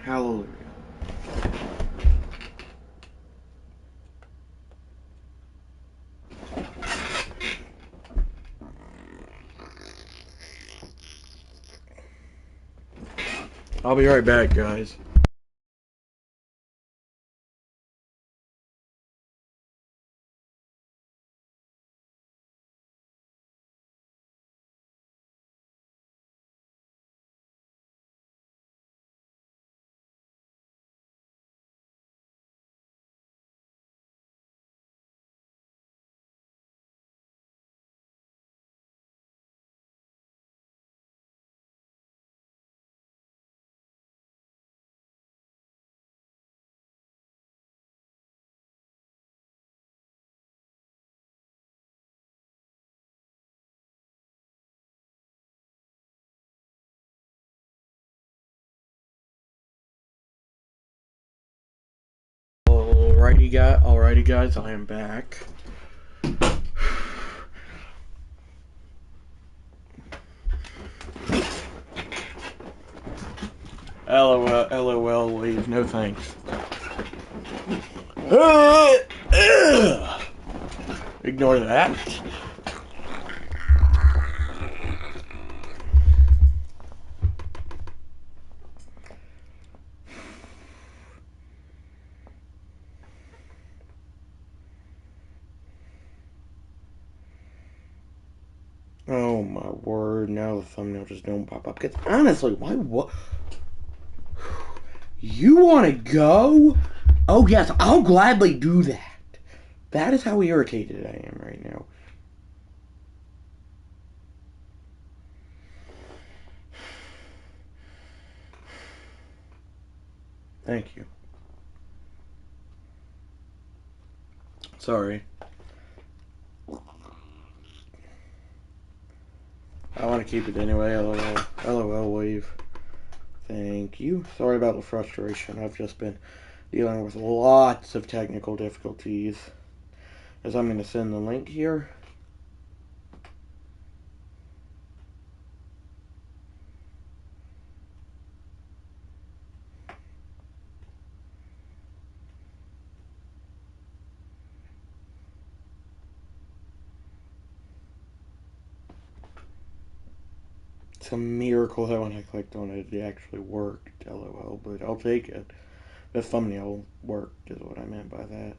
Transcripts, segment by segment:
Hallelujah. I'll be right back, guys. Alrighty guys, I am back. LOL, leave, no thanks. Ignore that. Oh my word, now the thumbnail just don't pop up. Because honestly, why what? You want to go? Oh yes, I'll gladly do that. That is how irritated I am right now. Thank you. Sorry. I want to keep it anyway, LOL. LOL wave. Thank you. Sorry about the frustration. I've just been dealing with lots of technical difficulties. As I'm going to send the link here. It's a miracle that when I clicked on it, it actually worked, LOL, but I'll take it. The thumbnail worked, is what I meant by that.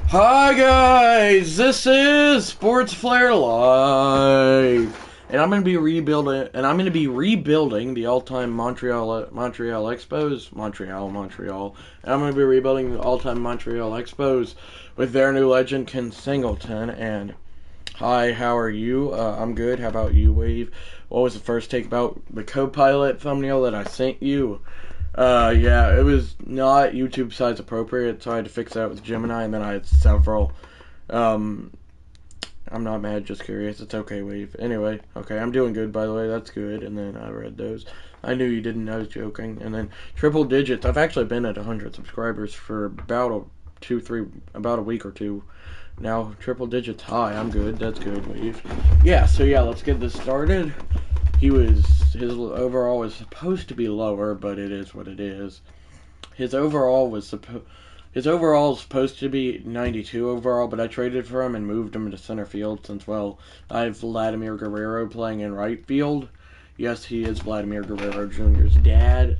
Hi guys, this is Sports Flare Live, and I'm gonna be rebuilding the all-time Montreal Expos, Montreal, and I'm gonna be rebuilding the all-time Montreal Expos with their new legend Ken Singleton. And hi, how are you? I'm good. How about you, Wave? What was the first take about the co-pilot thumbnail that I sent you? Yeah, it was not YouTube size appropriate, so I had to fix that with Gemini, and then I had several. I'm not mad, just curious. It's okay, Wave. Anyway, okay, I'm doing good, by the way. That's good. And then I read those. I knew you didn't. I was joking. And then triple digits. I've actually been at 100 subscribers for about a week or two. Now, triple digits high. I'm good. That's good, Wave. Yeah, so yeah, let's get this started. His overall was supposed to be lower, but it is what it is. His overall is supposed to be 92 overall, but I traded for him and moved him to center field since, well, I have Vladimir Guerrero playing in right field. Yes, he is Vladimir Guerrero Jr.'s dad.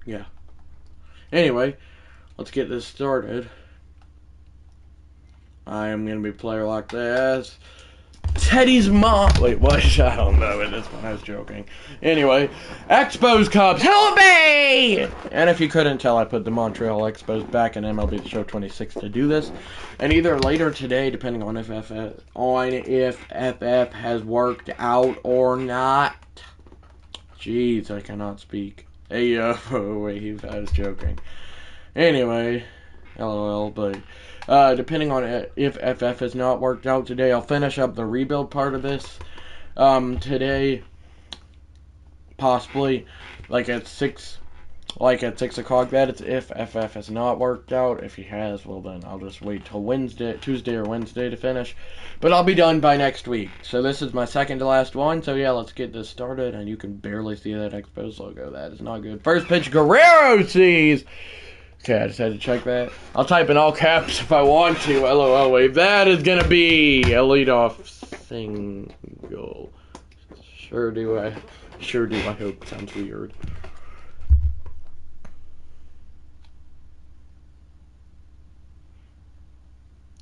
Yeah. Anyway, let's get this started. I am going to be player locked as Teddy's mom. Wait, what? I don't know at this point. I was joking. Anyway, Expos Cubs, help me! And if you couldn't tell, I put the Montreal Expos back in MLB The Show 26 to do this. And either later today, depending on if FF has worked out or not. Jeez, I cannot speak. Hey, wait, I was joking. Anyway, LOL, but depending on if FF has not worked out today, I'll finish up the rebuild part of this today, possibly, like at 6 o'clock. That is if FF has not worked out. If he has, well then I'll just wait till Tuesday or Wednesday to finish. But I'll be done by next week. So this is my second to last one. So yeah, let's get this started. And you can barely see that Expos logo. That is not good. First pitch, Guerrero sees. Okay, I just had to check that. I'll type in all caps if I want to. LOL wave. That is gonna be a leadoff single. Sure do I hope. Sounds weird.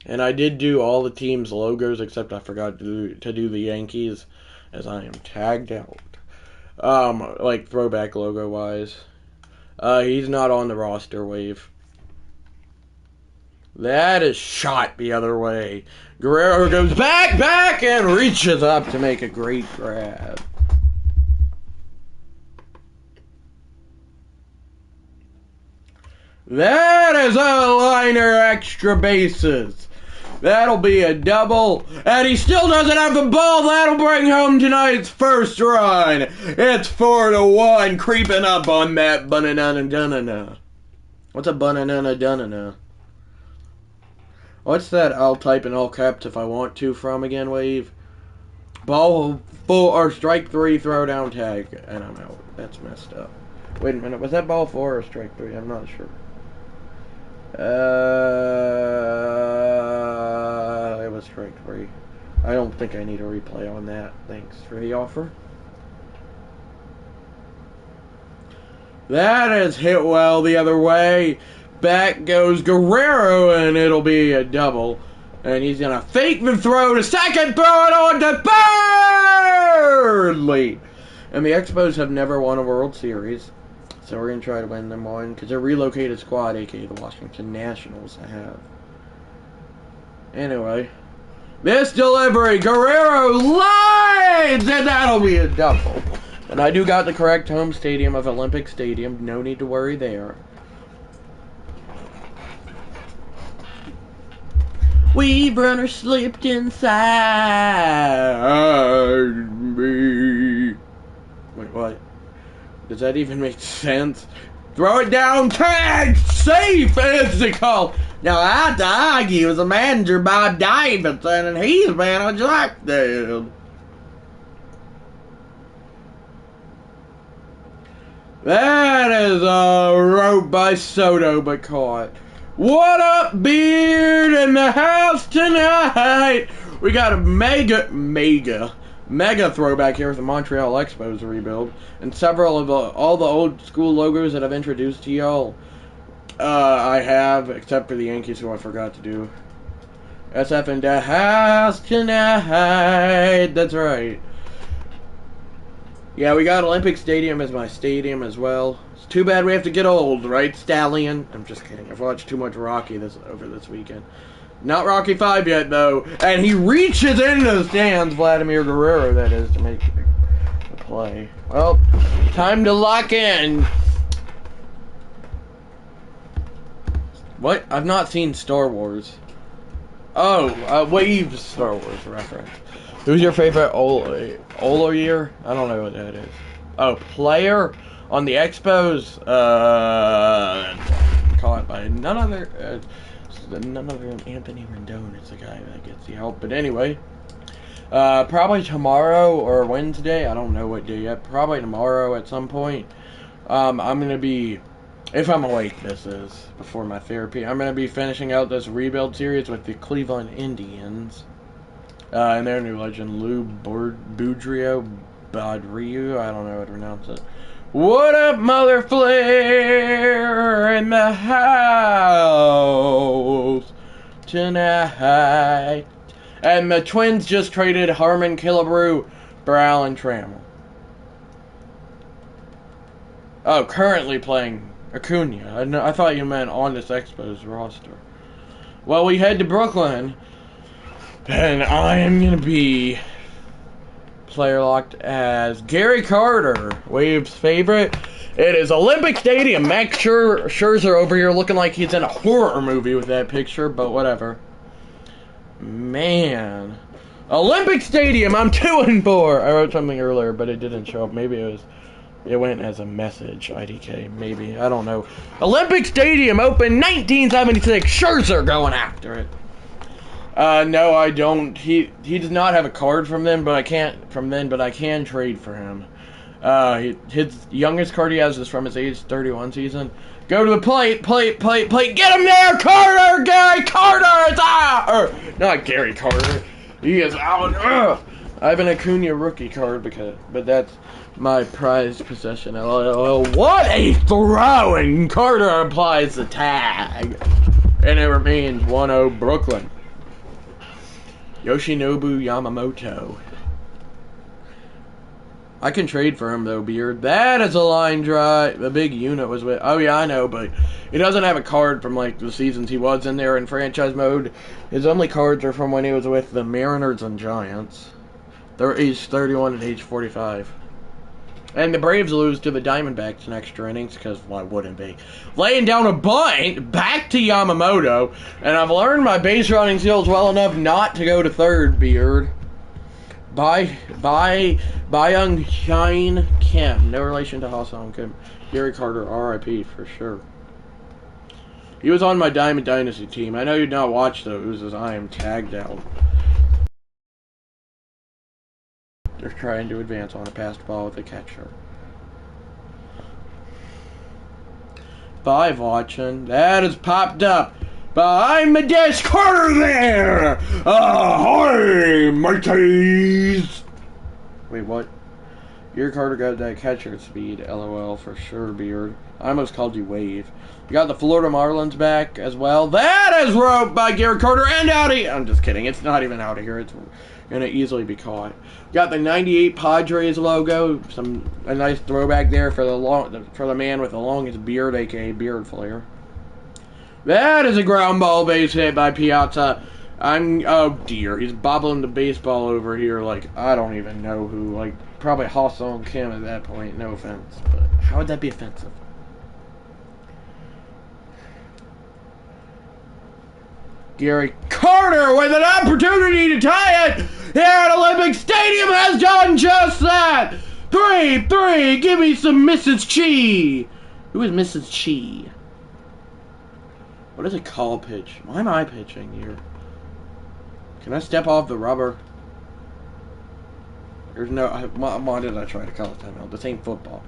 And I did do all the team's logos, except I forgot to do the Yankees, as I am tagged out. Like throwback logo wise. He's not on the roster, wave. That is shot the other way. Guerrero goes back, and reaches up to make a great grab. That is a liner, extra bases. That'll be a double, and he still doesn't have the ball. That'll bring home tonight's first run. It's 4-1, creeping up on that banana. What's a banana? What's that? I'll type in all caps if I want to from again, wave. Ball 4 or strike 3, throw down tag, and I'm out. That's messed up. Wait a minute, was that ball 4 or strike 3? I'm not sure. It was strike 3. I don't think I need a replay on that. Thanks for the offer. That is hit well the other way. Back goes Guerrero, and it'll be a double. And he's going to fake the throw to second, throw it on to third! Late. And the Expos have never won a World Series. So we're going to try to win them one, because they're a relocated squad, a.k.a. the Washington Nationals, I have. Anyway. This delivery, Guerrero lines, and that'll be a double. And I do got the correct home stadium of Olympic Stadium. No need to worry there. We've runner slipped inside me. Wait, what? Does that even make sense? Throw it down, tag, safe is the call. Now I have to argue as a manager Bob Davidson, and he's managed like that. That is a rope by Soto, but caught. What up, Beard in the house tonight? We got a mega throwback here with the Montreal Expos rebuild, and several of all the old school logos that I've introduced to y'all. I have, except for the Yankees, who I forgot to do. SF in the house tonight. That's right. Yeah, we got Olympic Stadium as my stadium as well. It's too bad we have to get old, right, Stallion? I'm just kidding. I've watched too much Rocky over this weekend. Not Rocky 5 yet, though. And he reaches into the stands, Vladimir Guerrero, that is, to make the play. Well, time to lock in. What? I've not seen Star Wars. Oh, Wave's Star Wars reference. Who's your favorite Olo year? I don't know what that is. Oh, player on the Expos? Caught by none other than Anthony Rendon. It's the guy that gets the help. But anyway, probably tomorrow or Wednesday. I don't know what day yet. Probably tomorrow at some point. I'm going to be, if I'm awake, this is, before my therapy, I'm going to be finishing out this rebuild series with the Cleveland Indians. And their new legend, Lou Boudreaux, Baudrillard, I don't know how to pronounce it. What up, Mother Flair in the house tonight? And the Twins just traded Harmon Killebrew for Alan Trammell. Oh, currently playing Acuna. I thought you meant on this Expos roster. Well, we head to Brooklyn, and I am going to be player locked as Gary Carter, Wave's favorite. It is Olympic Stadium. Max Scherzer over here looking like he's in a horror movie with that picture, but whatever. Man. Olympic Stadium, I'm 2-4. I wrote something earlier, but it didn't show up. Maybe it went as a message, IDK, maybe. I don't know. Olympic Stadium opened 1976. Scherzer going after it. No, I don't. He does not have a card from them, but I can trade for him. His youngest card he has is from his age 31 season. Go to the plate. Get him there, Carter! Gary Carter is out! Or, not Gary Carter. He is out. Ugh. I have an Acuna rookie card, but that's my prized possession. What a throw! And Carter applies the tag. And it remains 1-0 Brooklyn. Yoshinobu Yamamoto. I can trade for him, though, Beard. That is a line drive. The big unit was with... Oh, yeah, I know, but he doesn't have a card from, like, the seasons he was in there in franchise mode. His only cards are from when he was with the Mariners and Giants. They're age 31 and age 45. And the Braves lose to the Diamondbacks in extra innings, because why wouldn't they? Laying down a bunt, back to Yamamoto, and I've learned my base running skills well enough not to go to third, Beard. Young Shine Kim. No relation to Hassan Kim. Gary Carter, RIP, for sure. He was on my Diamond Dynasty team. I know you'd not watch those, as I am tagged out. They're trying to advance on a passed ball with a catcher. 5 watching. That has popped up. Behind the desk, Carter there! Ahoy, mateys! Wait, what? Your Carter got that catcher speed, LOL, for sure, Beard. I almost called you Wave. You got the Florida Marlins back as well. That is roped by Gary Carter and out of here. I'm just kidding. It's not even out of here. It's going to easily be caught. Got the 98 Padres logo. A nice throwback there for the man with the longest beard, a.k.a. Beard Flair. That is a ground ball base hit by Piazza. Oh dear, he's bobbling the baseball over here like, I don't even know who, like, probably Hassan Kim at that point, no offense, but how would that be offensive? Gary Carter with an opportunity to tie it here at Olympic Stadium has done just that! 3-3, give me some Mrs. Chi. Who is Mrs. Chi? What is a call pitch? Why am I pitching here? Can I step off the rubber? There's no... Why did I try to call it timeout? This ain't football.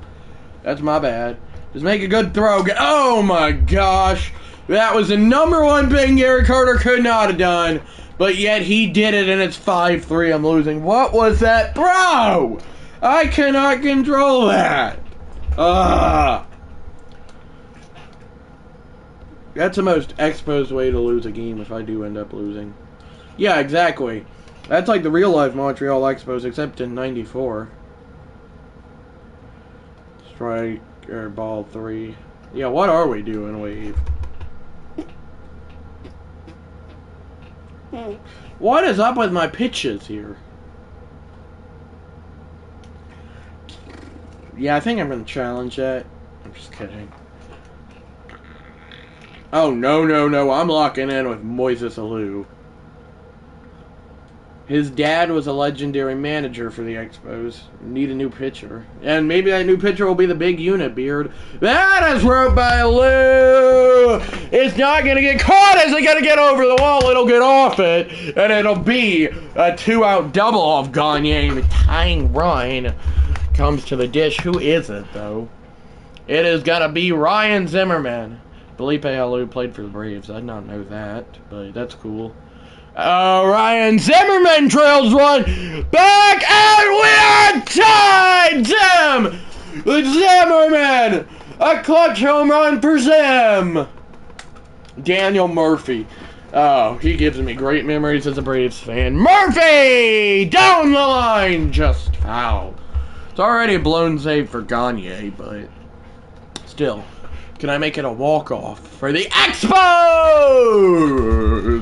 That's my bad. Just make a good throw. Oh my gosh! That was the #1 thing Gary Carter could not have done. But yet he did it and it's 5-3. I'm losing. What was that throw? I cannot control that. That's the most exposed way to lose a game if I do end up losing. Yeah, exactly. That's like the real life Montreal Expos, except in '94. Strike or ball 3. Yeah, what are we doing, Wave? What is up with my pitches here? Yeah, I think I'm going to challenge that. I'm just kidding. Oh, no. I'm locking in with Moises Alou. His dad was a legendary manager for the Expos. Need a new pitcher. And maybe that new pitcher will be the big unit, Beard. That is roped by Alou! It's not going to get caught! Is it going to get over the wall? It'll get off it. And it'll be a 2-out double off Gagne. The tying run comes to the dish. Who is it, though? It is going to be Ryan Zimmerman. Felipe Alou played for the Braves. I did not know that, but that's cool. Ryan Zimmerman trails one back, and we are tied! Zimmerman! A clutch home run for Zim! Daniel Murphy. Oh, he gives me great memories as a Braves fan. Murphy! Down the line! Just foul. It's already a blown save for Gagne, but still. Can I make it a walk-off for the Expos?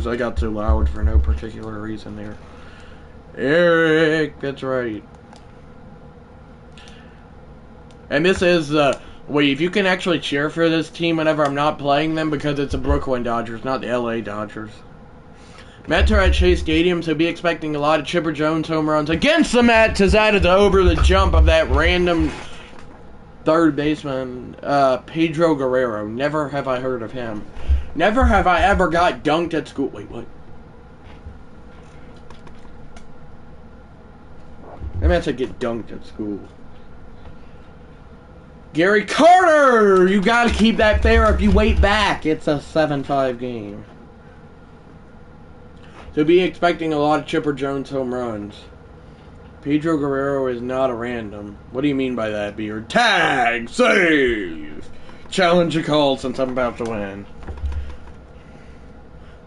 I got too loud for no particular reason there. Eric, that's right. And this is, wait, if you can actually cheer for this team whenever I'm not playing them, because it's the Brooklyn Dodgers, not the LA Dodgers. Mets are at Chase Stadium, so be expecting a lot of Chipper Jones home runs against the Mets as that is over the jump of that random third baseman, Pedro Guerrero. Never have I heard of him. Never have I ever got dunked at school. Wait, what? I meant to get dunked at school. Gary Carter! You gotta keep that fair if you wait back. It's a 7-5 game. So be expecting a lot of Chipper Jones home runs. Pedro Guerrero is not a random. What do you mean by that, Beard? Tag! Save! Challenge a call since I'm about to win.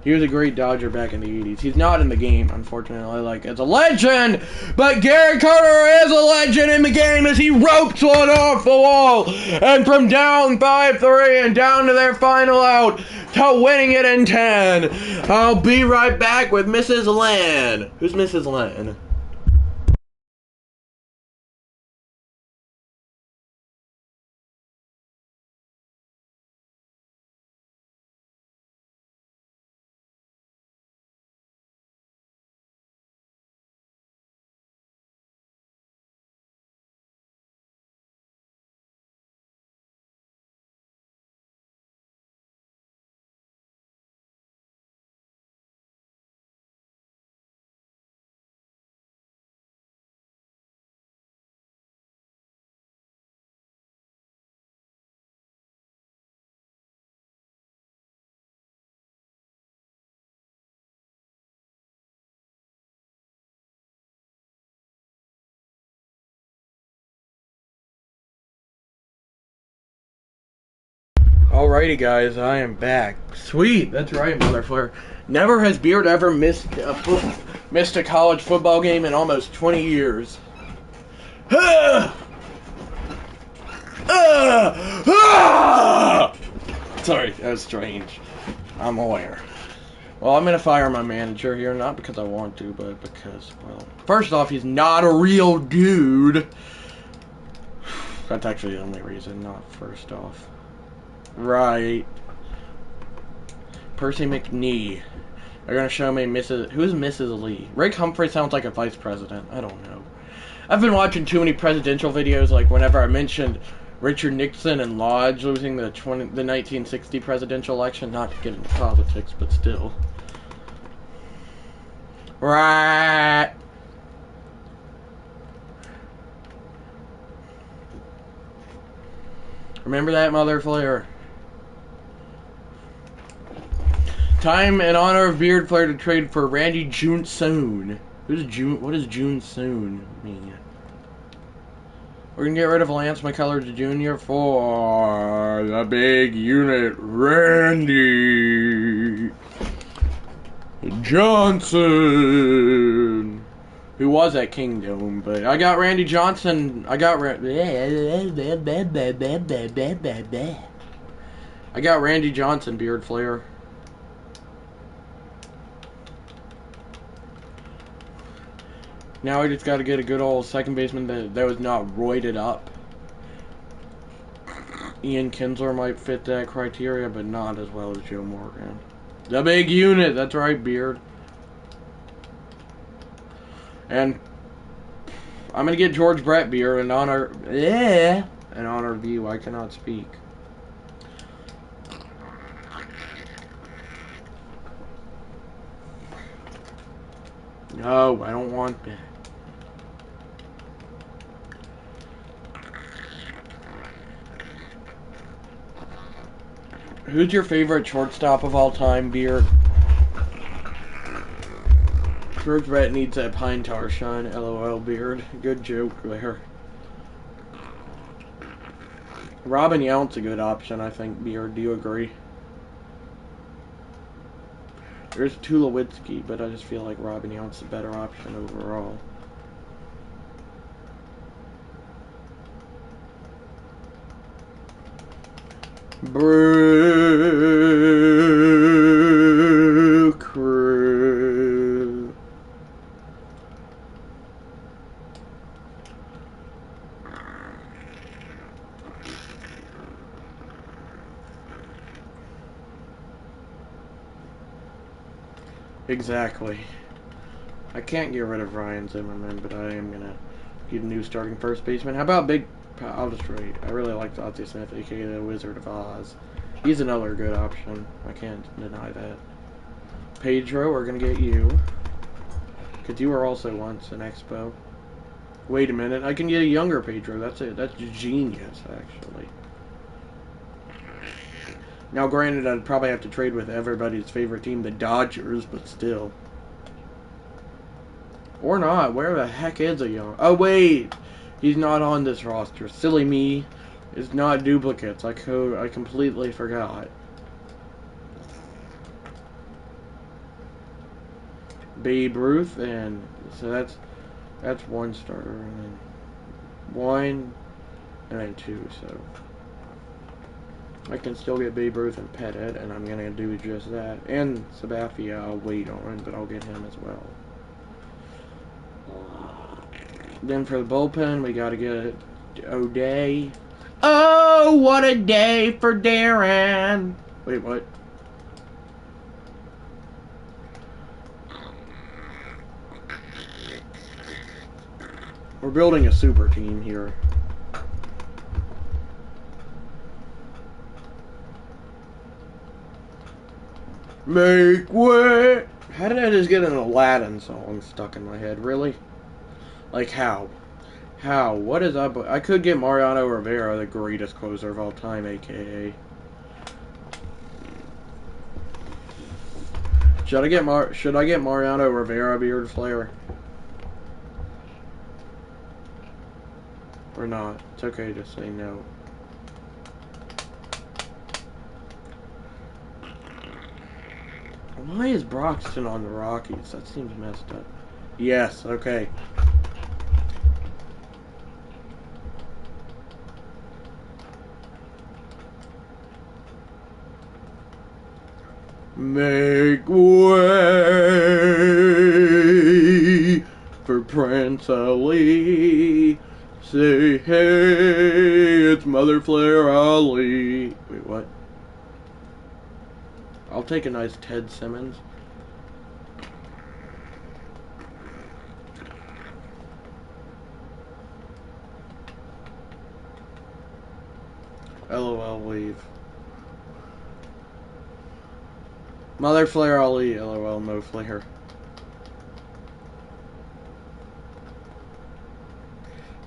He was a great Dodger back in the 80s. He's not in the game, unfortunately, like as a legend. But Gary Carter is a legend in the game as he ropes one off the wall. And from down 5-3 and down to their final out to winning it in 10. I'll be right back with Mrs. Lan. Who's Mrs. Lan? Alrighty guys, I am back. Sweet, that's right, Mother Flare. Never has Beard ever missed a college football game in almost 20 years. Sorry, that was strange. I'm aware. Well, I'm gonna fire my manager here, not because I want to, but because, well, first off, he's not a real dude. That's actually the only reason, not first off. Right. Percy McNee. They're gonna show me Mrs. Who's Mrs. Lee? Rick Humphrey sounds like a vice president. I don't know. I've been watching too many presidential videos. Like whenever I mentioned Richard Nixon and Lodge losing the 1960 presidential election. Not to get into politics, but still. Right. Remember that, Mother Flare. Time in honor of Beard Flare to trade for Randy Johnson. Who's June? What does Johnson mean? We're gonna get rid of Lance McCullers Jr. for the big unit, Randy Johnson, who was at Kingdom. But I got Randy Johnson. I got Randy Johnson, Beard Flare. Now I just got to get a good old second baseman that was not roided up. Ian Kinsler might fit that criteria, but not as well as Joe Morgan. The big unit, that's right, Beard. And I'm gonna get George Brett Beard in honor of you. I cannot speak. No, I don't want that. Who's your favorite shortstop of all time, Beard? George Brett needs that pine tar shine, LOL, Beard. Good joke there. Robin Yount's a good option, I think, Beard. Do you agree? There's Tulowitzki, but I just feel like Robin Yount's the better option overall. Brew Crew. Exactly. I can't get rid of Ryan Zimmerman, but I am gonna get a new starting first baseman. How about Big? I'll just read. I really like Dante Smith, aka the Wizard of Oz. He's another good option. I can't deny that. Pedro, we're gonna get you, because you were also once an Expo. Wait a minute, I can get a younger Pedro. That's it. That's genius, actually. Now, granted, I'd probably have to trade with everybody's favorite team, the Dodgers, but still. Or not. Where the heck is a young... Oh, wait! He's not on this roster. Silly me. It's not duplicates. I completely forgot. Babe Ruth, and... So that's one starter, and then... One, and then two, so... I can still get Babe Ruth and Pettit, and I'm going to do just that. And Sabathia I'll wait on, but I'll get him as well. Then for the bullpen, we got to get O'Day. Oh, what a day for Darren! Wait, what? We're building a super team here. Make way! How did I just get an Aladdin song stuck in my head? Really? Like, how? How? What is up? I could get Mariano Rivera, the greatest closer of all time, a.k.a. Should I get Mariano Rivera, Beard Flair? Or not? It's okay to say no. Why is Broxton on the Rockies? That seems messed up. Yes, okay. Make way for Prince Ali. Say hey, it's Mother Flair Ali. Wait, what? I'll take a nice Ted Simmons. LOL leave. Mother Flair Ali. LOL no Flair.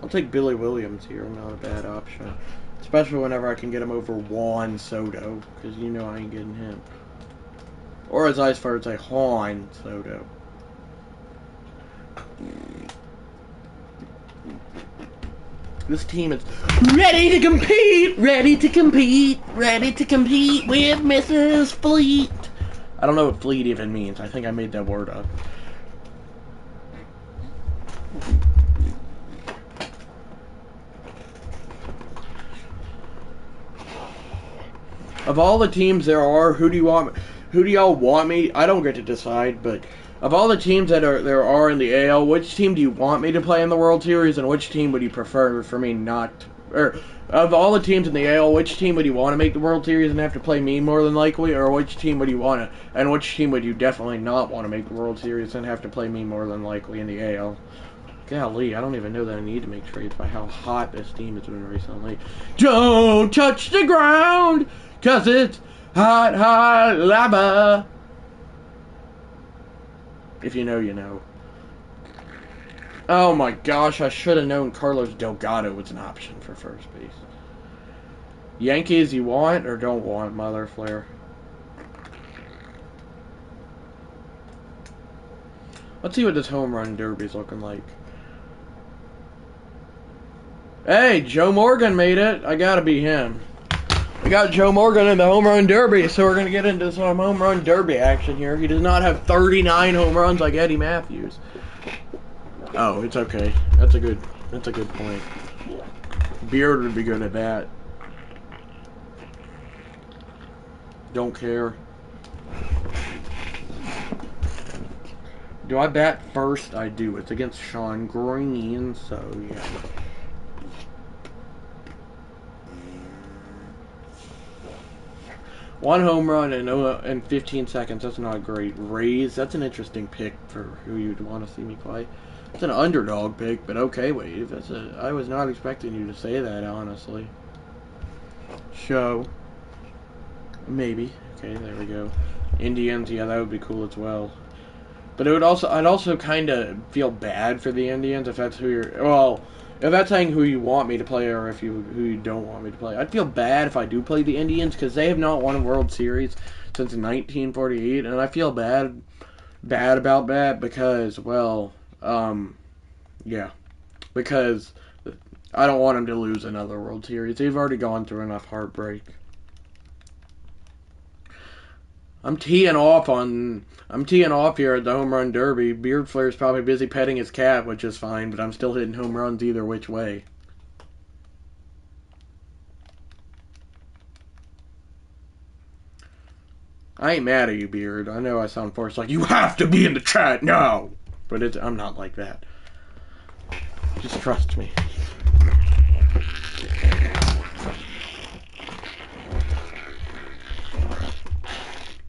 I'll take Billy Williams here. Not a bad option. Especially whenever I can get him over Juan Soto. Because you know I ain't getting him. Or as I prefer to say, Juan Soto. This team is ready to compete! Ready to compete! Ready to compete with Mrs. Fleet! I don't know what Fleet even means. I think I made that word up. Of all the teams there are, who do y'all want me? I don't get to decide, but of all the teams that there are in the AL, which team do you want me to play in the World Series, and which team would you prefer for me not? Or of all the teams in the AL, which team would you want to make the World Series and have to play me more than likely, or which team would you want to? And which team would you definitely not want to make the World Series and have to play me more than likely in the AL? Golly, I don't even know that I need to make trades by how hot this team has been recently. Don't touch the ground, 'cause it's hot, hot lava. If you know, you know. Oh my gosh, I should have known Carlos Delgado was an option for first base. Yankees, you want or don't want, Mother Flair? Let's see what this home run derby's looking like. Hey, Joe Morgan made it. I gotta be him. We got Joe Morgan in the home run derby, so we're going to get into some home run derby action here. He does not have 39 home runs like Eddie Matthews. Oh, it's okay. That's a good point. Beard would be good at that. Don't care. Do I bat first? I do. It's against Sean Green, so yeah. One home run in 15 seconds. That's not great. Rays, that's an interesting pick for who you'd want to see me play. It's an underdog pick, but okay, Wave. I was not expecting you to say that, honestly. Show. Maybe. Okay, there we go. Indians, yeah, that would be cool as well. But I'd also kind of feel bad for the Indians if that's who you're. Well, if that's saying who you want me to play or who you don't want me to play. I'd feel bad if I do play the Indians because they have not won a World Series since 1948, and I feel bad about that because, well, yeah, because I don't want them to lose another World Series. They've already gone through enough heartbreak. I'm teeing off here at the home run derby. Beard Flair's probably busy petting his cat, which is fine, but I'm still hitting home runs either which way. I ain't mad at you, Beard. I know I sound forced, like, you have to be in the chat now! But I'm not like that. Just trust me.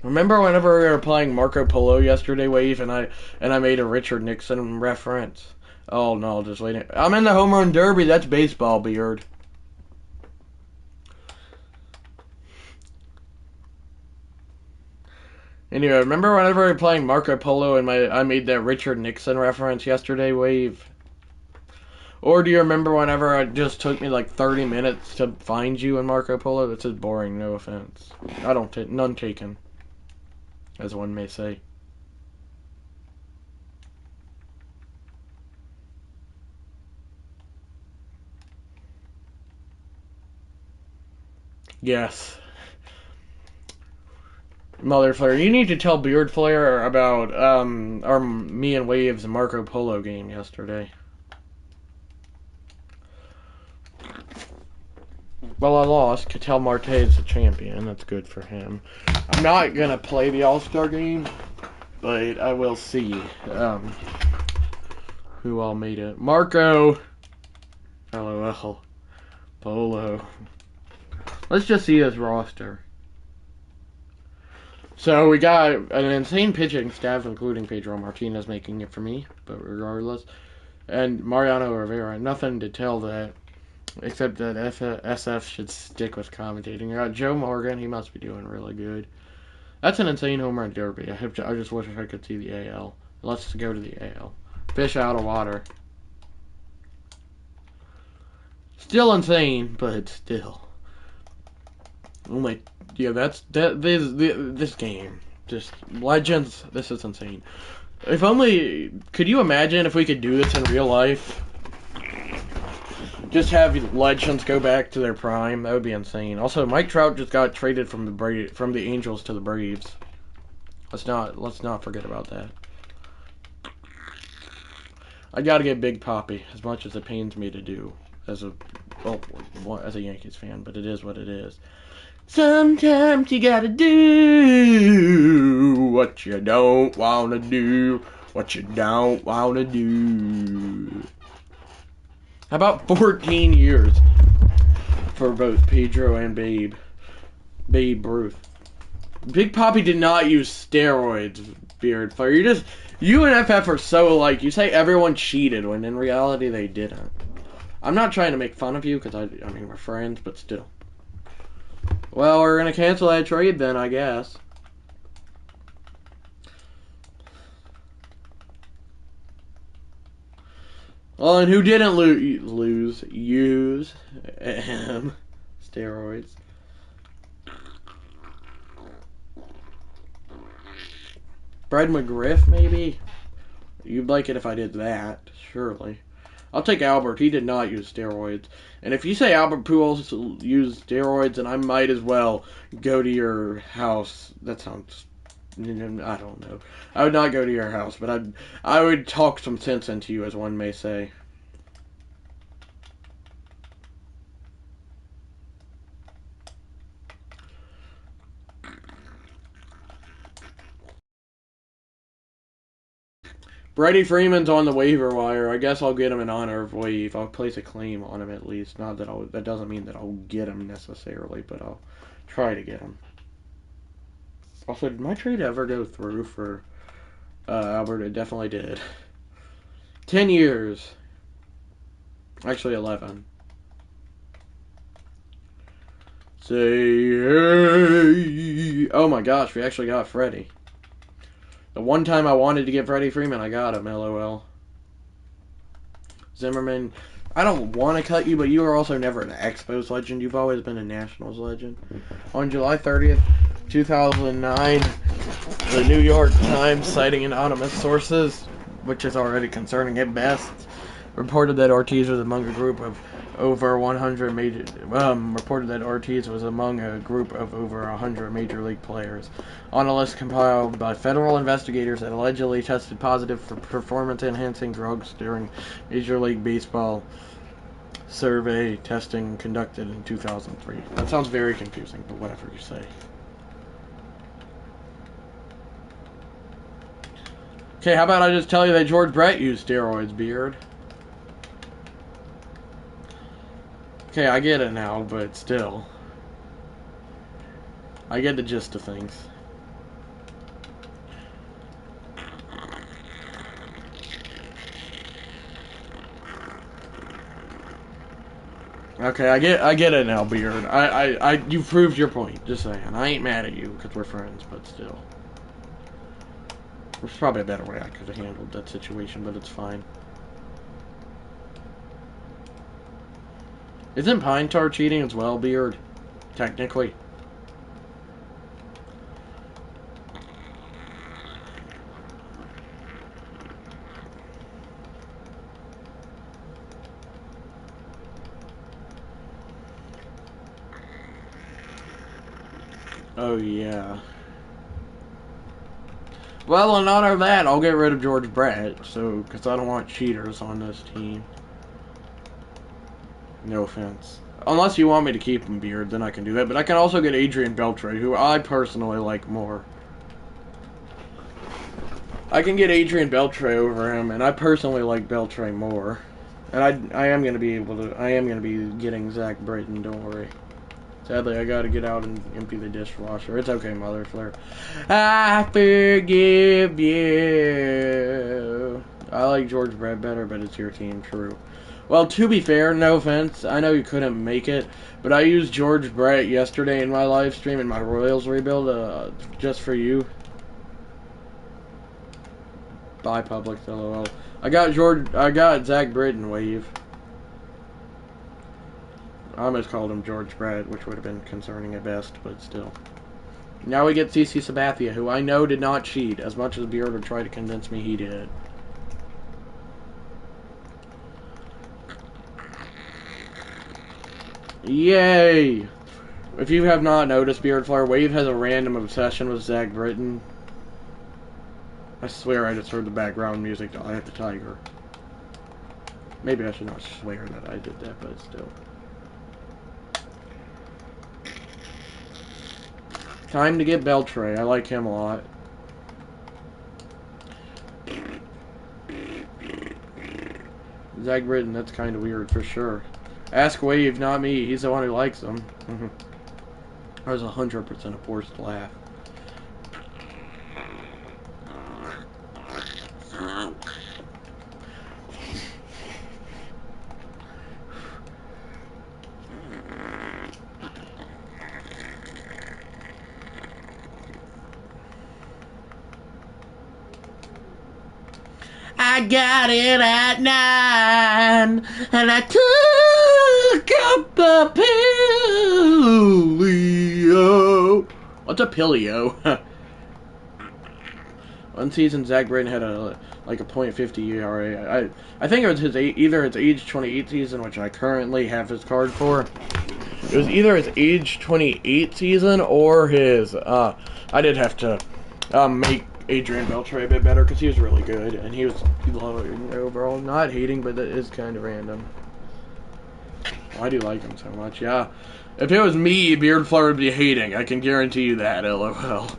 Remember whenever we were playing Marco Polo yesterday, Wave, and I made a Richard Nixon reference? Oh no, just waiting. I'm in the home run derby. That's baseball, Beard. Anyway, remember whenever we were playing Marco Polo and I made that Richard Nixon reference yesterday, Wave? Or do you remember whenever it just took me like 30 minutes to find you in Marco Polo? That's just boring, no offense. None taken, as one may say. Yes. Mother Flare, you need to tell Beard Flare about me and Wave's Marco Polo game yesterday. Well, I lost. Cattell Marte is the champion. That's good for him. I'm not gonna play the All-Star game, but I will see who all made it. Marco. LOL. Polo. Let's just see his roster. So we got an insane pitching staff, including Pedro Martinez making it for me, but regardless. And Mariano Rivera. Nothing to tell that. Except that SF should stick with commentating. I got Joe Morgan. He must be doing really good. That's an insane home run derby. I just wish I could see the AL. Let's go to the AL. Fish out of water. Still insane, but still. Oh my, yeah, this game. Just Legends. This is insane. If only, could you imagine if we could do this in real life? Just have Legends go back to their prime. That would be insane. Also, Mike Trout just got traded from the Angels to the Braves. Let's not forget about that. I gotta get Big Papi, as much as it pains me to do as a Yankees fan, but it is what it is. Sometimes you gotta do what you don't wanna do. What you don't wanna do. How about 14 years for both Pedro and Babe Ruth? Big Papi did not use steroids, Beard Flare. You and FF are so alike. You say everyone cheated when in reality they didn't. I'm not trying to make fun of you because I mean we're friends, but still. Well, we're gonna cancel that trade then, I guess. Well, and who didn't use steroids? Fred McGriff, maybe? You'd like it if I did that, surely. I'll take Albert. He did not use steroids. And if you say Albert Pujols used steroids, then I might as well go to your house. That sounds... I don't know. I would not go to your house, but I would talk some sense into you, as one may say. Freddie Freeman's on the waiver wire. I guess I'll get him in honor of waive. I'll place a claim on him at least. Not that that doesn't mean that I'll get him necessarily, but I'll try to get him. Also, did my trade ever go through for Albert? It definitely did. 10 years. Actually, 11. Say hey. Oh my gosh, we actually got Freddie. The one time I wanted to get Freddie Freeman, I got him, LOL. Zimmerman, I don't want to cut you, but you are also never an Expos legend. You've always been a Nationals legend. On July 30th, 2009, the New York Times, citing anonymous sources, which is already concerning at best, reported that Ortiz was among a group of over 100 major major league players on a list compiled by federal investigators that allegedly tested positive for performance-enhancing drugs during Major League Baseball survey testing conducted in 2003. That sounds very confusing, but whatever you say. Okay, how about I just tell you that George Brett used steroids, Beard? Okay, I get it now, but still. I get the gist of things. Okay, I get it now, Beard. You proved your point. Just saying. I ain't mad at you because we're friends, but still. There's probably a better way I could have handled that situation, but it's fine. Isn't Pine Tar cheating as well, Beard? Technically. Oh, yeah. Well, in honor of that, I'll get rid of George Brett, because I don't want cheaters on this team. No offense. Unless you want me to keep him, Beard, then I can do that. But I can also get Adrian Beltre, who I personally like more. I can get Adrian Beltre over him, and I personally like Beltre more. And I am going to be getting Zach Britton, don't worry. Sadly, I got to get out and empty the dishwasher. It's okay, Mother Flare. I forgive you. I like George Brett better, but it's your team, true. Well, to be fair, no offense, I know you couldn't make it, but I used George Brett yesterday in my live stream in my Royals rebuild, just for you. Bye, Public, LOL. I got Zach Britton wave. I almost called him George Brett, which would have been concerning at best, but still. Now we get CC Sabathia, who I know did not cheat, as much as Beard would try to convince me he did. Yay! If you have not noticed, Beard Flare, Wave has a random obsession with Zach Britton. I swear I just heard the background music to Eye of the Tiger. Maybe I should not swear that I did that, but still. Time to get Beltre. I like him a lot. Zach Britton, that's kind of weird for sure. Ask Wave, not me. He's the one who likes him. That was 100% a forced laugh. I got it at 9, and I took up the pilio. What's a pilio? One season, Zach Britton had a .50 ERA. I think it was either his age 28 season, which I currently have his card for. It was either his age 28 season or his. I did have to make Adrian Beltre a bit better because he was really good and he was low overall. Not hating, but it is kind of random. I do like him so much. Yeah, if it was me, Beardflower would be hating. I can guarantee you that. LOL.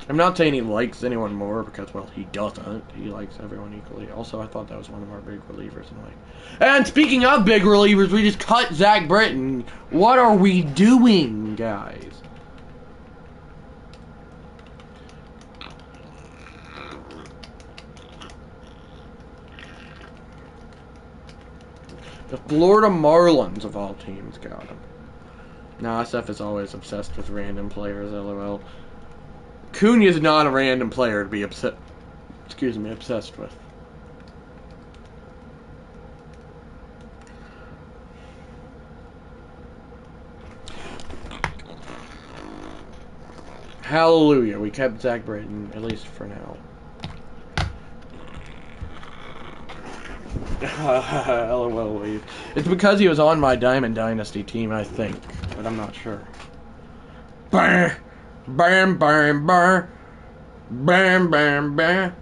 I'm not saying he likes anyone more because, well, he doesn't. He likes everyone equally. Also, I thought that was one of our big relievers. And speaking of big relievers, we just cut Zach Britton. What are we doing, guys? The Florida Marlins, of all teams, got him. Nah, SF is always obsessed with random players, LOL. Cunha's not a random player to be obsessed with. Hallelujah, we kept Zach Britton, at least for now. LOL wave. It's because he was on my Diamond Dynasty team, I think, but I'm not sure. Bam, bam, bam, bam, bam, bam, bam,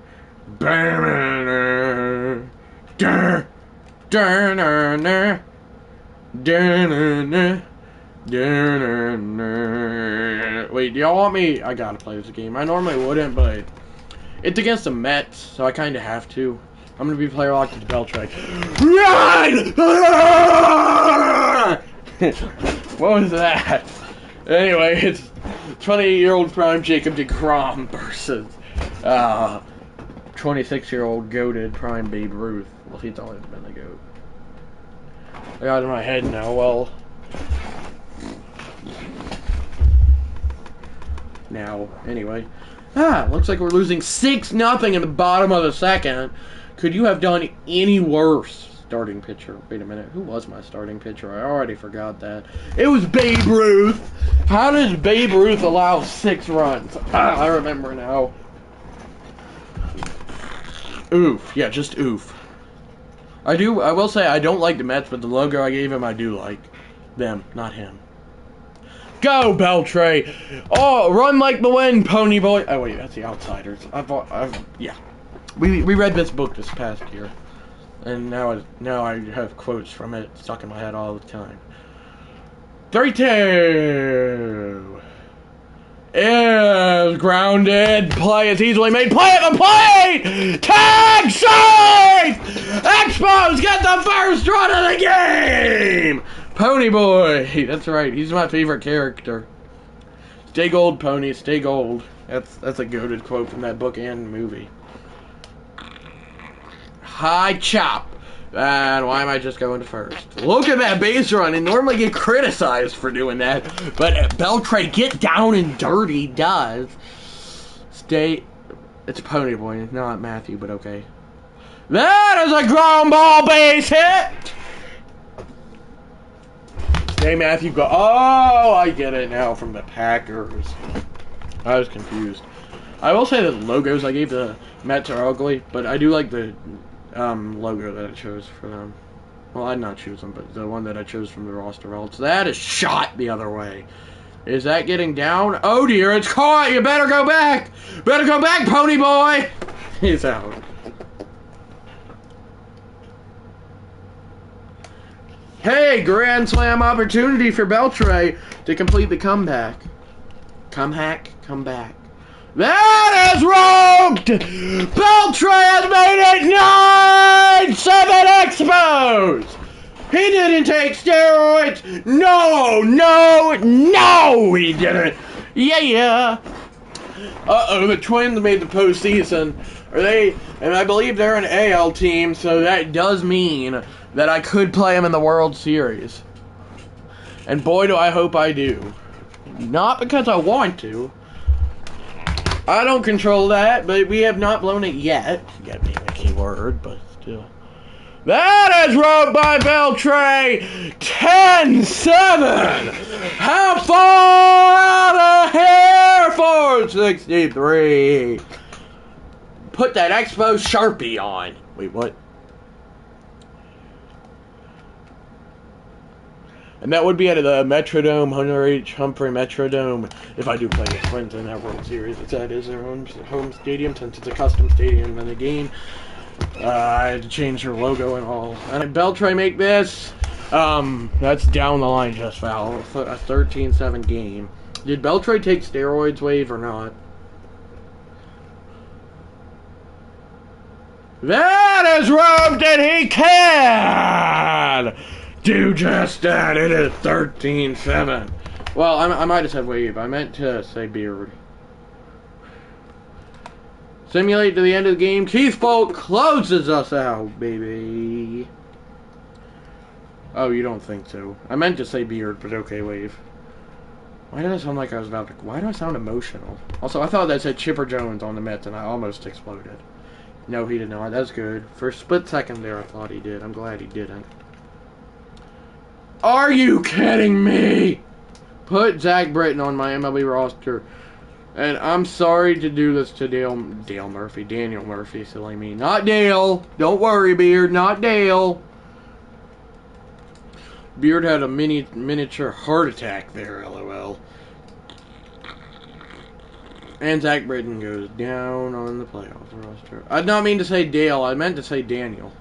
bam, da, da, na, na, da, na, na, da, na, na. Wait, do y'all want me? I gotta play this game. I normally wouldn't, but it's against the Mets, so I kind of have to. I'm gonna be player locked to Beltre. Run! What was that? Anyway, it's 28-year-old prime Jacob deGrom versus 26-year-old goated prime Babe Ruth. Well, he's always been the goat. I got it in my head now. Well, now anyway. Looks like we're losing 6-0 in the bottom of the second. Could you have done any worse? Starting pitcher. Wait a minute. Who was my starting pitcher? I already forgot that. It was Babe Ruth. How does Babe Ruth allow 6 runs? I remember now. Oof. Yeah, just oof. I will say I don't like the Mets, but the logo I gave him, I do like. Them, not him. Go, Beltre! Oh, run like the wind, pony boy. Oh, wait, that's the Outsiders. Yeah. We read this book this past year, and now I have quotes from it stuck in my head all the time. 3-2 is grounded. Play is easily made. Play at the plate. Tag save. Expos get the first run of the game. Pony boy. That's right. He's my favorite character. Stay gold, pony. Stay gold. That's a goated quote from that book and movie. High chop. And why am I just going to first? Look at that base run. And normally get criticized for doing that. But Beltre, get down and dirty, does. Stay. It's Pony Boy, not Matthew, but okay. That is a ground ball base hit. Stay, Matthew. Go. Oh, I get it now from the Packers. I was confused. I will say that the logos I gave the Mets are ugly, but I do like the logo that I chose for them. Well, I did not choose them, but the one that I chose from the roster vaults. That is shot the other way. Is that getting down? Oh dear, it's caught! You better go back! Better go back, Pony Boy! He's out. Hey, Grand Slam opportunity for Beltre to complete the comeback. Come hack, come back. That is roped! Beltre has made it 9-7 Expos! He didn't take steroids! No, he didn't! Yeah! Uh-oh, the Twins made the postseason. And I believe they're an AL team, so that does mean that I could play them in the World Series. And boy, do I hope I do. Not because I want to. I don't control that, but we have not blown it yet. Get me a key word, but still. That is roped by Beltre. 10-7. How far out of here for 63. Put that Expos Sharpie on. Wait, what? And that would be at the Metrodome, Hunter H. Humphrey Metrodome, if I do play with Twins in that World Series. That is their home stadium, since it's a custom stadium in the game. I had to change their logo and all. And did Beltre make this? That's down the line just foul. A 13-7 game. Did Beltre take steroids, Wave, or not? That is rubbed and he can do just that. It is 13-7. Well, I might have said Wave. I meant to say Beard. Simulate to the end of the game. Keith Folk closes us out, baby. Oh, you don't think so. I meant to say Beard, but okay, Wave. Why did I sound like I was about to... Why do I sound emotional? Also, I thought that said Chipper Jones on the Mets, and I almost exploded. No, he did not. That's good. For a split second there, I thought he did. I'm glad he didn't. Are you kidding me? Put Zach Britton on my MLB roster. And I'm sorry to do this to Daniel Murphy, silly me. Not Dale. Don't worry, Beard. Not Dale. Beard had a miniature heart attack there, LOL. And Zach Britton goes down on the playoff roster. I did not mean to say Dale. I meant to say Daniel.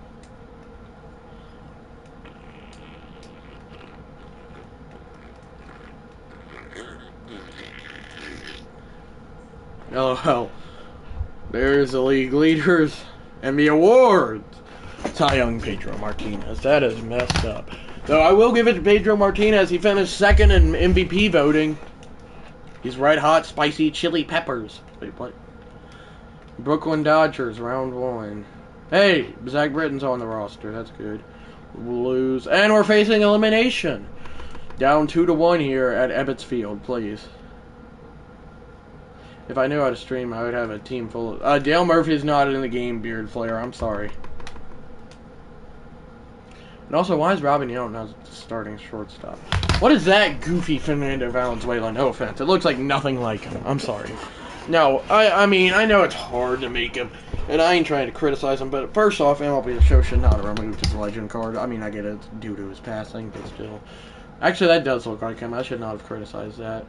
LOL. There's the league leaders and the awards. Cy Young Pedro Martinez. That is messed up. Though I will give it to Pedro Martinez. He finished second in MVP voting. He's red hot, spicy chili peppers. Wait, what? Brooklyn Dodgers, round 1. Hey, Zach Britton's on the roster. That's good. Blues. And we're facing elimination. Down 2-1 here at Ebbets Field, please. If I knew how to stream, I would have a team full of... Dale Murphy's not in the game, Beard Flair. I'm sorry. And also, why is Robin Yount not starting shortstop? What is that goofy Fernando Valenzuela? No offense. It looks like nothing like him. I'm sorry. No, I mean, I know it's hard to make him, and I ain't trying to criticize him, but first off, MLB The Show should not have removed his legend card. I mean, I get it due to his passing, but still. Actually, that does look like him. I should not have criticized that.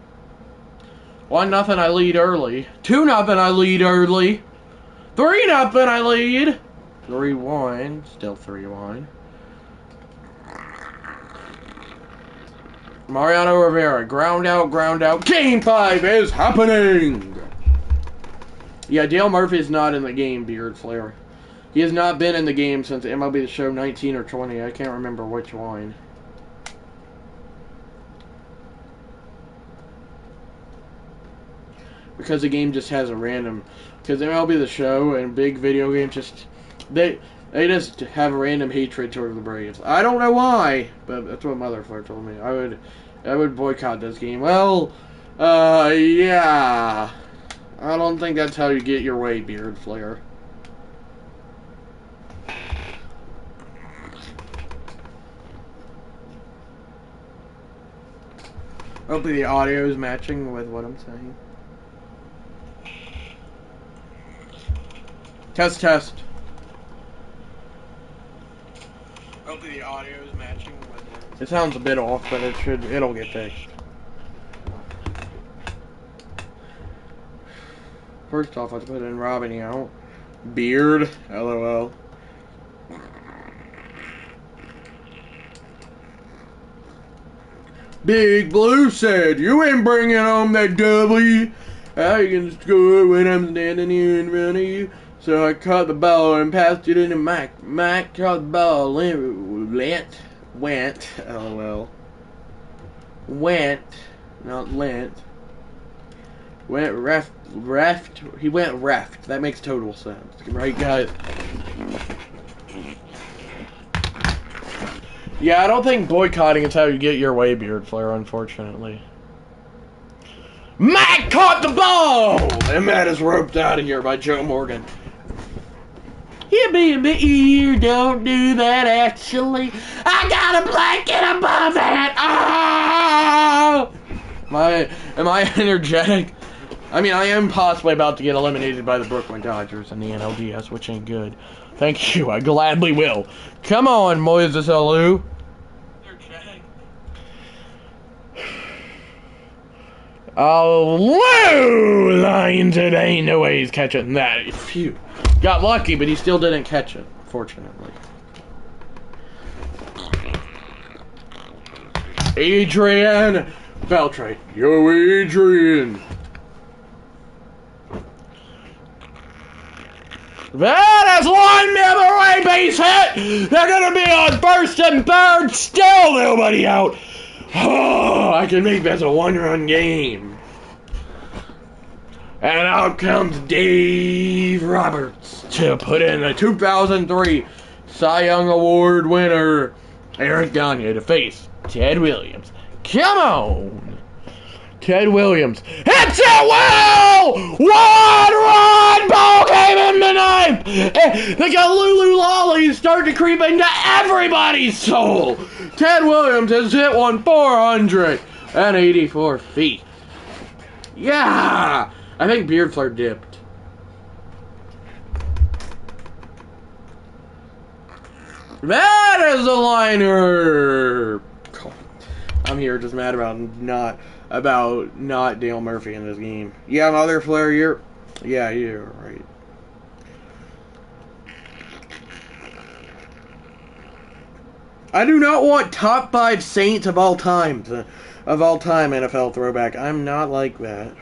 1-0, I lead early. 2-0, I lead early. 3-0, I lead. 3-1. Still 3-1. Mariano Rivera, ground out. Game 5 is happening! Yeah, Dale Murphy is not in the game, Beard Flair. He has not been in the game since MLB The Show 19 or 20. I can't remember which one. Because the game just has a random... Because MLB The Show and big video games just... They just have a random hatred toward the Braves. I don't know why, but that's what Motherfucker told me. I would boycott this game. Well, yeah. I don't think that's how you get your way, Beard Flair. Hopefully the audio is matching with what I'm saying. Test. Hopefully the audio is matching with it. It sounds a bit off, but it'll get fixed. First off, let's put in Robin Yount. Beard, LOL. Big Blue said, "You ain't bringing home that W. I can score when I'm standing here in front of you." So I caught the ball and passed it into Mike. Mike caught the ball and went, LOL. Went, not lent. Went reft. He went reft. That makes total sense. Right, guys? Yeah, I don't think boycotting is how you get your way, Beard Flair, unfortunately. Matt caught the ball! And Matt is roped out of here by Joe Morgan. He'll be in my ear, don't do that, actually. I got a blanket above it! Oh! Am I energetic? I mean, I am possibly about to get eliminated by the Brooklyn Dodgers in the NLDS, which ain't good. Thank you, I gladly will. Come on, Moises Alou. Oh, lines, it ain't no way he's catching that. Phew. Got lucky, but he still didn't catch it, fortunately. Adrian Beltre. Yo, Adrian. That is one memory base hit. They're going to be on first and third. Still nobody out. Oh, I can make this a one-run game. And out comes Dave Roberts to put in the 2003 Cy Young Award winner Eric Gagne to face Ted Williams. Come on! Ted Williams hits it well! One-run ball came in the ninth! The Galulu lollies start to creep into everybody's soul! Ted Williams has hit one 484 feet. Yeah! I think Beard Flare dipped. That is a liner! I'm here just mad about not Dale Murphy in this game. Yeah, Mother Flare, you're right. I do not want top 5 Saints of all time NFL throwback. I'm not like that.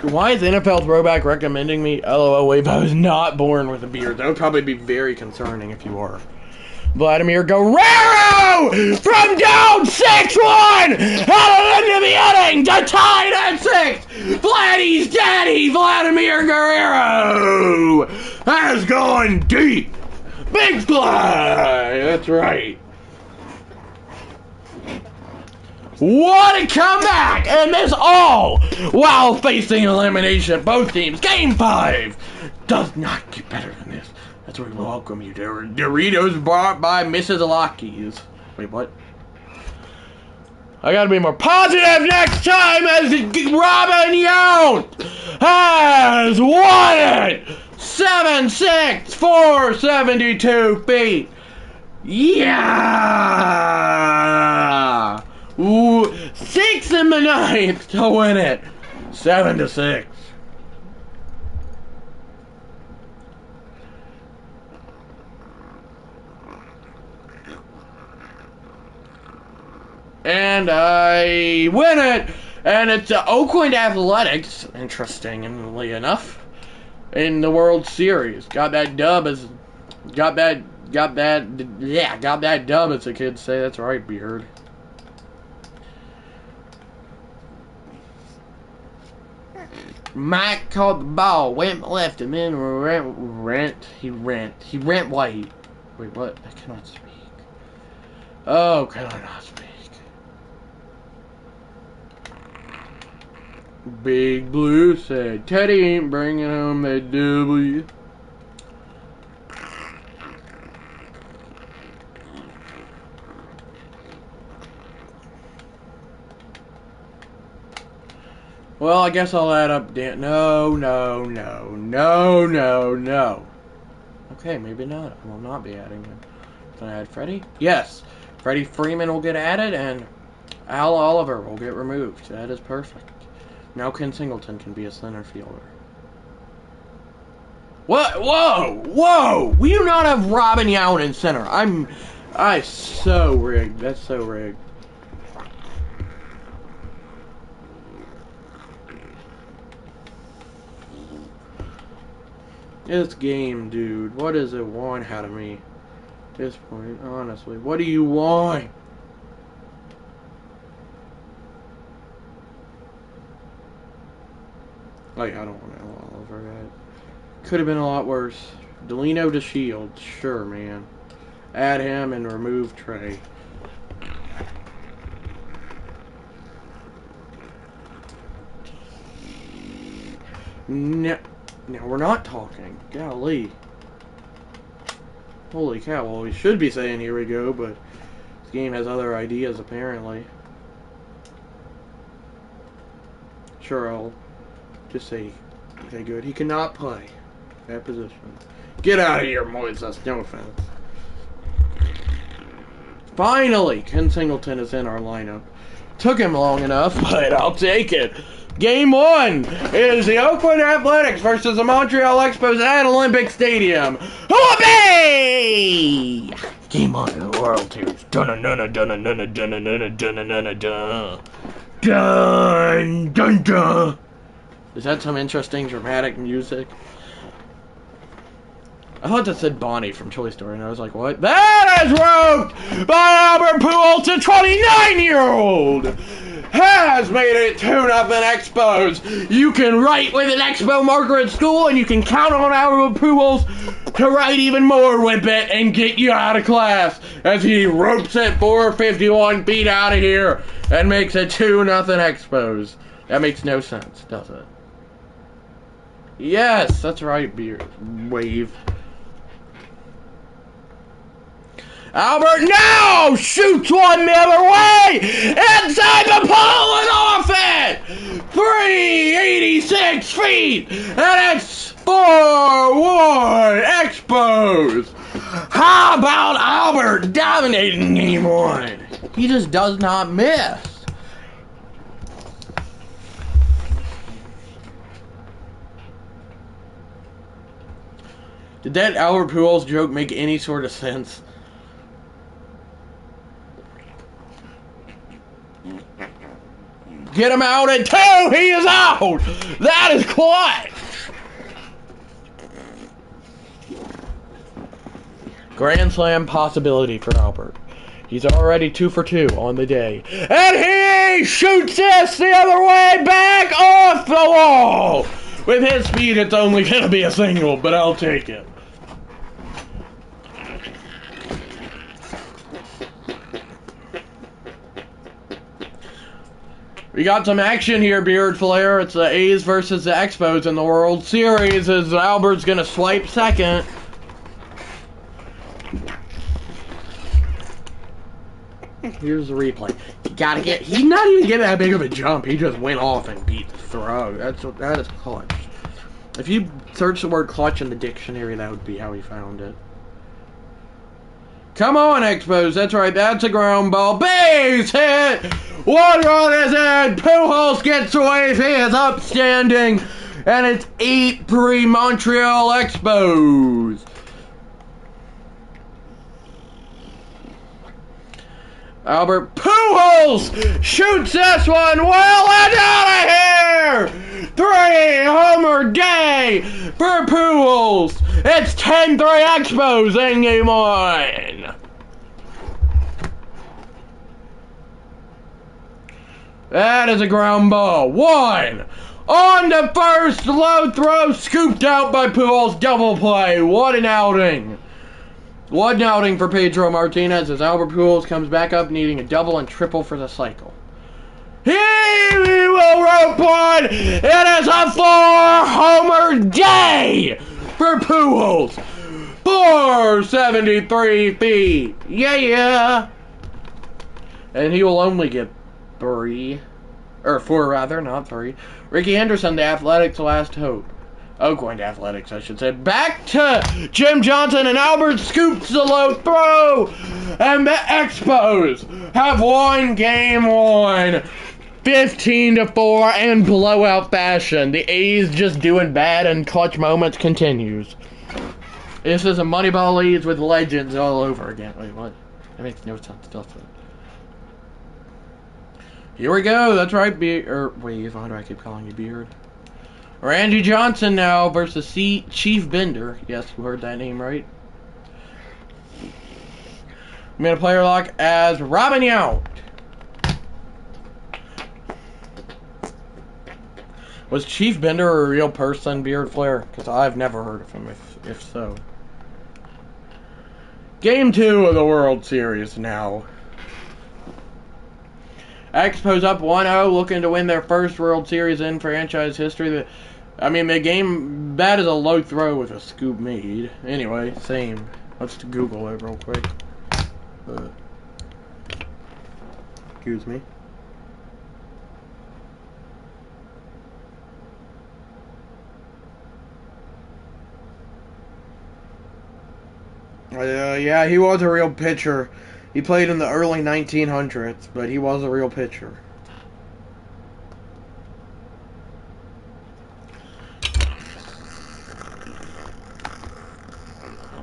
Why is NFL Throwback recommending me? LOL, wait, I was not born with a beard. That would probably be very concerning if you were. Vladimir Guerrero from down 6-1 out into the inning to tie it at 6. Vladdy's daddy, Vladimir Guerrero, has gone deep. Big fly. That's right. What a comeback! And this all while facing elimination. Both teams. Game 5 does not get better than this. That's where we welcome you to Doritos brought by Mrs. Lockie's. Wait, what? I gotta be more positive next time as Robin Yount has won it! 7'6", 472 feet. Yeah! Ooh, 6 in the ninth to win it. 7-6. And I win it. And it's Oakland Athletics, interestingly enough, in the World Series. Got that dub, as the kids say. That's right, Beard. Mike caught the ball, went left, and then he went white. Wait, what? I cannot speak. Oh, can I not speak? Big Blue said, Teddy ain't bringing home that W. Well, I guess I'll add up Dan. No. Okay, maybe not. I will not be adding him. Can I add Freddie? Yes. Freddie Freeman will get added, and Al Oliver will get removed. That is perfect. Now Ken Singleton can be a center fielder. What? Whoa! We do not have Robin Yount in center. I so rigged. That's so rigged. This game, dude. What does it want out of me? At this point, honestly. What do you want? Oh yeah, I don't want Al Oliver. That could have been a lot worse. Delino DeShields. Sure, man. Add him and remove Trey. No. Now we're not talking. Golly. Holy cow, well, we should be saying here we go, but this game has other ideas, apparently. Sure, I'll just say, okay, good. He cannot play that position. Get out of here, Moises. No offense. Finally, Ken Singleton is in our lineup. Took him long enough, but I'll take it. Game 1 is the Oakland Athletics versus the Montreal Expos at Olympic Stadium. Whoopee! Game 1 of the World Series. Dun dun dun dun dun dun dun dun dun dun dun dun dun dun. Is that some interesting dramatic music? I thought that said Bonnie from Toy Story, and I was like, what? That is roped by Albert Pujols, a 29-year-old! Has made it 2-0 Expos. You can write with an Expo marker at school, and you can count on Albert Pujols to write even more with it and get you out of class as he ropes it 451 feet out of here and makes it 2-0 Expos. That makes no sense, does it? Yes, that's right, Beard. Wave. Albert now shoots one the other way inside the pole and off it. 386 feet, and it's 4-1 Expos. How about Albert dominating game 1? He just does not miss. Did that Albert Pujols joke make any sort of sense? Get him out at 2! He is out! That is clutch! Grand Slam possibility for Albert. He's already 2 for 2 on the day. And he shoots this the other way back off the wall! With his speed, it's only going to be a single, but I'll take it. We got some action here, Beard Flair. It's the A's versus the Expos in the World Series as Albert's going to swipe second. Here's the replay. He's not even getting that big of a jump. He just went off and beat the throw. That is clutch. If you search the word clutch in the dictionary, that would be how he found it. Come on, Expos. That's right. That's a ground ball. Base hit. 1 run is in. Pujols gets away. He is upstanding. And it's 8-3 Montreal Expos. Albert Pujols shoots this one well and out of here. 3-homer day for Pujols. It's 10-3 Expos in game 1. That is a ground ball. 1 on the first, low throw, scooped out by Pujols. Double play. What an outing. What an outing for Pedro Martinez as Albert Pujols comes back up needing a double and triple for the cycle. He will rope one. It is a 4-homer day for Pujols. 473 feet. Yeah. And he will only get 3. Or 4 rather, not 3. Ricky Henderson, the Athletics' last hope. Oakland Athletics, I should say. Back to Jim Johnson, and Albert scoops the low throw. And the Expos have won game 1. 15-4 in blowout fashion. The A's just doing bad and clutch moments continues. This is a Moneyball leads with legends all over again. Wait, what? That makes no sense, does it? Here we go. That's right, Beard. Wait, why do I keep calling you Beard? Randy Johnson now versus Chief Bender. Yes, you heard that name right. I'm going to player lock as Robin Yount. Was Chief Bender a real person, Beard Flair? Because I've never heard of him, if so. Game 2 of the World Series now. Expos up 1-0, looking to win their first World Series in franchise history. The game, that is a low throw with a scoop made. Anyway, same. Let's Google it real quick. Excuse me. Yeah, he was a real pitcher. He played in the early 1900s, but he was a real pitcher.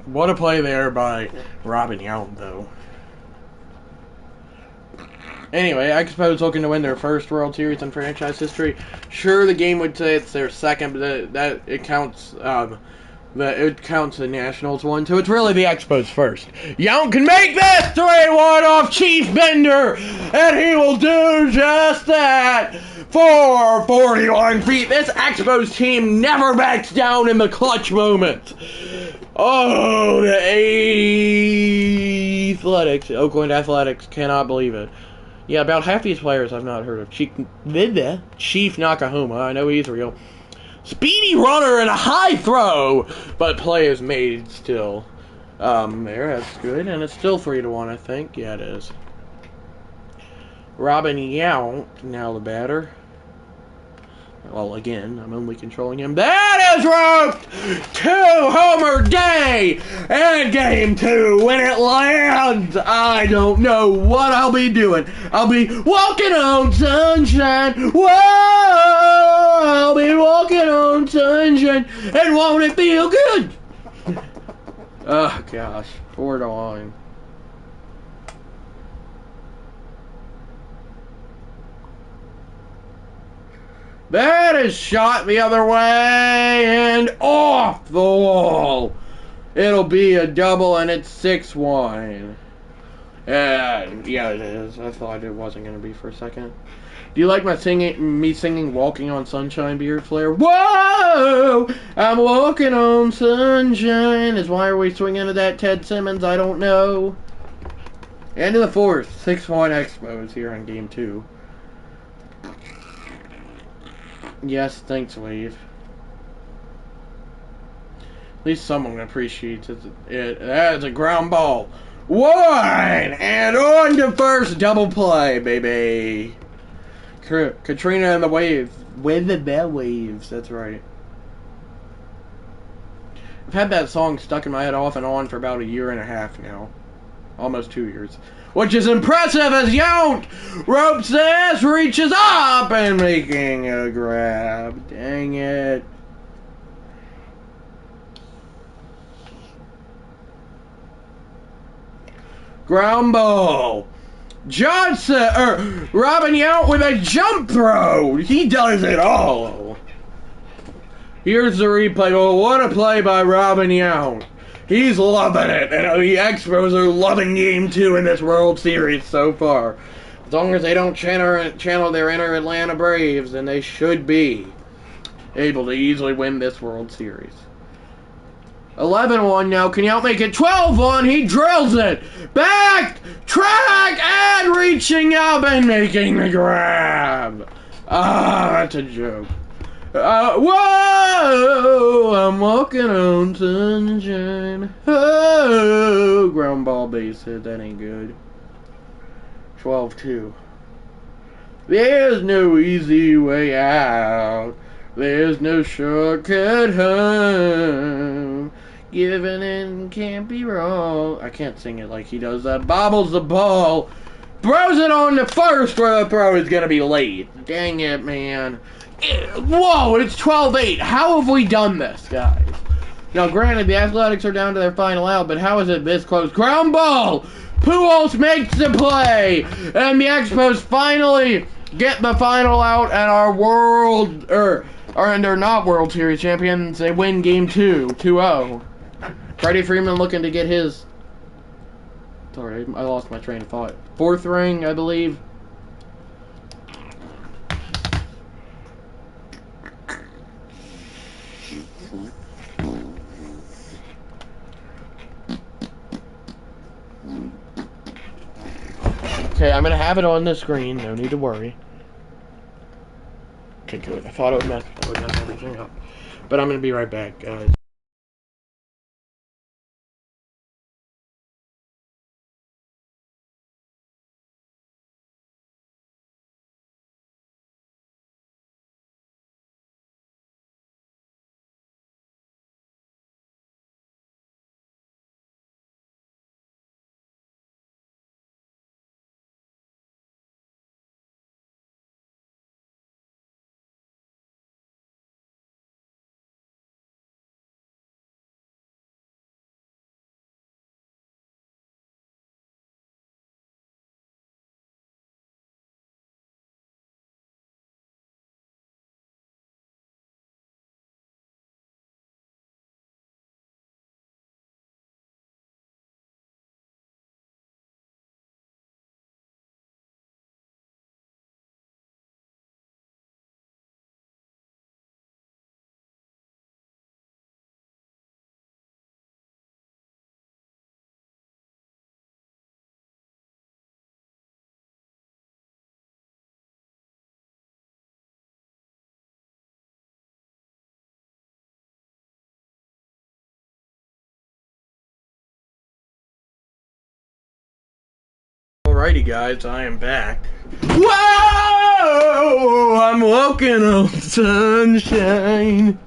What a play there by Robin Yount, though. Anyway, Expos looking to win their first World Series in franchise history. Sure, the game would say it's their second, but that it counts. It counts the Nationals one, so it's really the Expos first. Yount can make this 3-1 off Chief Bender, and he will do just that for 41 feet. This Expos team never backs down in the clutch moment. Oh, the Oakland Athletics cannot believe it. Yeah, about half these players I've not heard of. Chief Nakahuma, I know he's real. Speedy runner and a high throw, but play is made still. There, that's good, and it's still 3-1, I think. Yeah, it is. Robin Yount, now the batter. Well, again, I'm only controlling him. That is roped! 2-homer day in Game 2. When it lands, I don't know what I'll be doing. I'll be walking on sunshine. Whoa! I'll be walking on sunshine. And won't it feel good? Oh, gosh. 4-1. That is shot the other way and off the wall. It'll be a double, and it's 6-1. Yeah, it is. I thought it wasn't going to be for a second. Do you like me singing Walking on Sunshine, Beard Flare? Whoa! I'm walking on sunshine. Why are we swinging to that Ted Simmons? I don't know. End of the fourth. 6-1 Expos here in Game 2. Yes, thanks, Wave. At least someone appreciates it. That is a ground ball. 1! And on to first, double play, baby. Katrina and the Waves. With the Waves, that's right. I've had that song stuck in my head off and on for about 1.5 years now. Almost 2 years. Which is impressive as Yount ropes this, reaches up, and making a grab. Dang it. Ground ball. Robin Yount with a jump throw. He does it all. Here's the replay. Oh, what a play by Robin Yount. He's loving it, and the Expos are loving Game 2 in this World Series so far. As long as they don't channel their inner Atlanta Braves, then they should be able to easily win this World Series. 11-1 now. Can Yount make it 12-1? He drills it. Back, track, and reaching up and making the grab. Ah, that's a joke. Whoa! I'm walking on sunshine. Oh, ground ball base hit. That ain't good. 12-2. There's no easy way out. There's no shortcut home. Giving in can't be wrong. I can't sing it like he does that. Bobbles the ball. Throws it on the first where the throw is going to be late. Dang it, man. Whoa, it's 12-8. How have we done this, guys? Now, granted, the Athletics are down to their final out, but how is it this close? Ground ball! Pujols makes the play! And the Expos finally get the final out, and they're not World Series champions. They win Game 2, 2-0. Freddie Freeman looking to get his... Sorry, I lost my train of thought. 4th ring, I believe. Okay, I'm going to have it on the screen. No need to worry. Okay, good. I thought it would mess everything up. But I'm going to be right back, guys. Alrighty guys, I am back. Whoa! I'm walking on sunshine.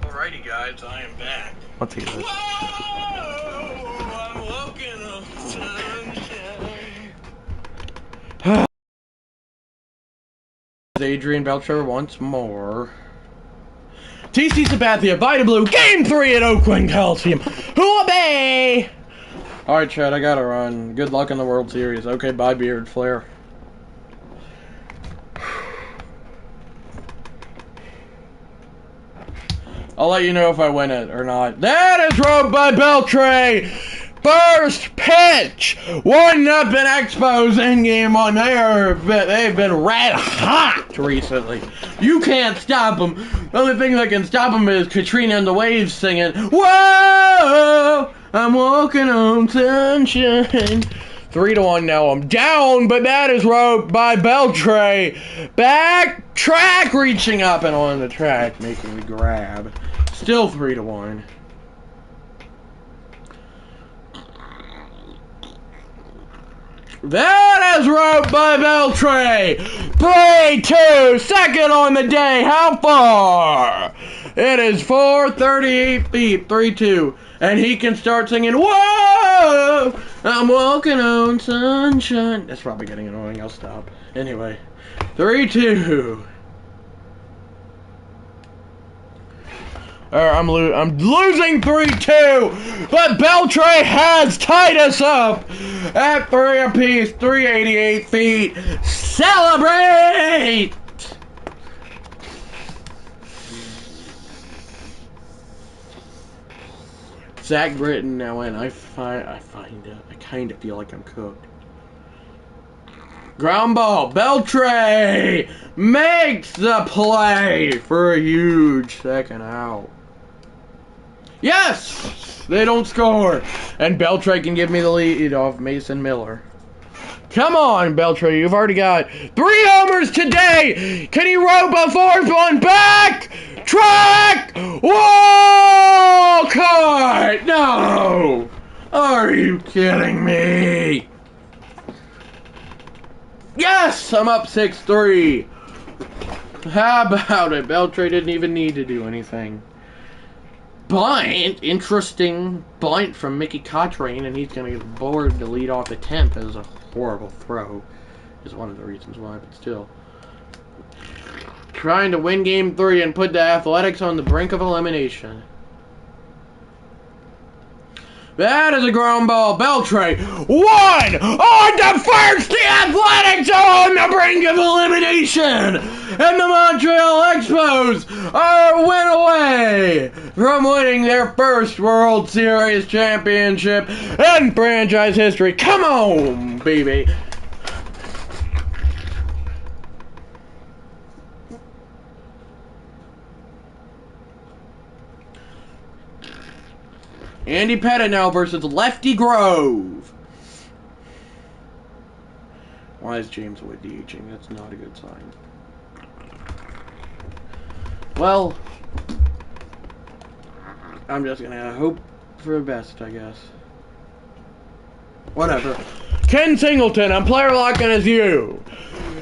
Alrighty guys, I am back. Let's hear this. Whoa! I'm walking on sunshine. Adrian Belcher once more. TC Sabathia, Vita Blue, Game 3 at Oakland Coliseum. Hula Bay! Alright, Chad, I gotta run. Good luck in the World Series. Okay, bye, Beard Flair. I'll let you know if I win it or not. That is roped by Beltray! First pitch! 1-0 Expos in game one. They've been red hot recently. You can't stop them. The only thing that can stop them is Katrina and the Waves singing, "Whoa, I'm walking on sunshine." 3-1 now. I'm down, but that is roped by Beltray. Back track, reaching up and on the track, making the grab. Still 3-1. That is roped by Beltray. 3-2, second on the day. How far? It is 438 feet, 3-2. And he can start singing, "Whoa, I'm walking on sunshine." That's probably getting annoying. I'll stop. Anyway, 3-2. I'm losing 3-2, but Beltray has tied us up at 3 apiece, 388 feet. Celebrate! Zach Britton now in. I kind of feel like I'm cooked. Ground ball. Beltray makes the play for a huge second out. Yes! They don't score. And Beltray can give me the lead off Mason Miller. Come on, Beltray. You've already got 3 homers today. Can he rope a 4th one back? Track! Whoa! Cut! No! Are you kidding me? Yes! I'm up 6-3. How about it? Beltray didn't even need to do anything. Bunt, interesting bunt from Mickey Cottrane, and he's going to get bored to lead off the 10th. That was a horrible throw. Is one of the reasons why, but still. Trying to win game 3 and put the Athletics on the brink of elimination. That is a ground ball. Beltray won on the first. The Athletics are on the brink of elimination. And the Montreal Expos are win away from winning their first World Series championship in franchise history. Come on, baby. Andy Pettit now versus Lefty Grove. Why is James Wood DHing? That's not a good sign. Well, I'm just gonna hope for the best, I guess. Whatever. Ken Singleton, I'm player locking as you.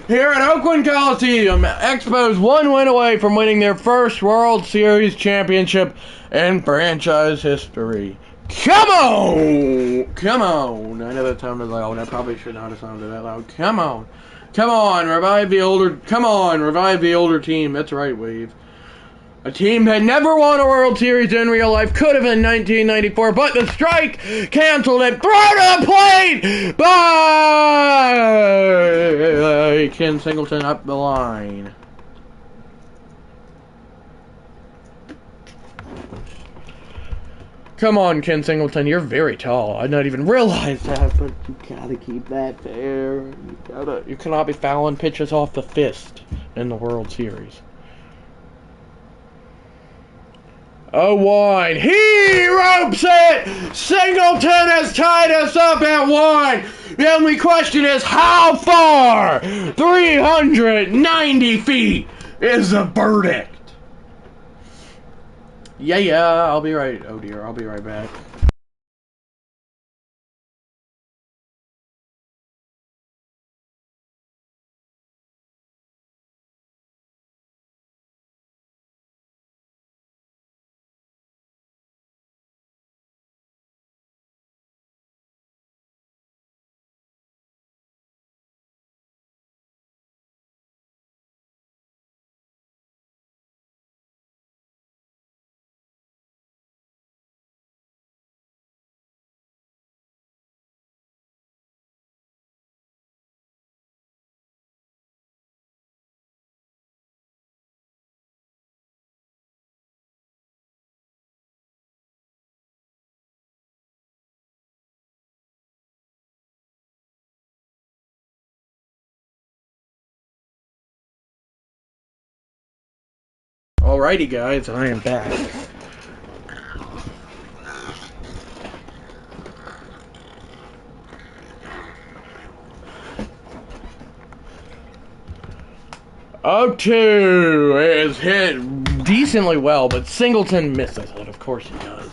Here at Oakland Coliseum, Expos 1 win away from winning their first World Series championship in franchise history. Come on! Come on! I know that sounded loud. I probably should not have sounded that loud. Come on! Come on! Revive the older... Come on! Revive the older team. That's right, Wave. A team that never won a World Series in real life. Could have in 1994, but the strike canceled it. Throw to the plate by Ken Singleton up the line. Come on, Ken Singleton. You're very tall. I didn't even realize that, but you gotta keep that there. You cannot be fouling pitches off the fist in the World Series. 0-1. He ropes it! Singleton has tied us up at 1. The only question is how far? 390 feet is the verdict. Yeah, I'll be right. Oh dear, I'll be right back. Alrighty, guys, I am back. O2 is hit decently well, but Singleton misses it. Of course he does.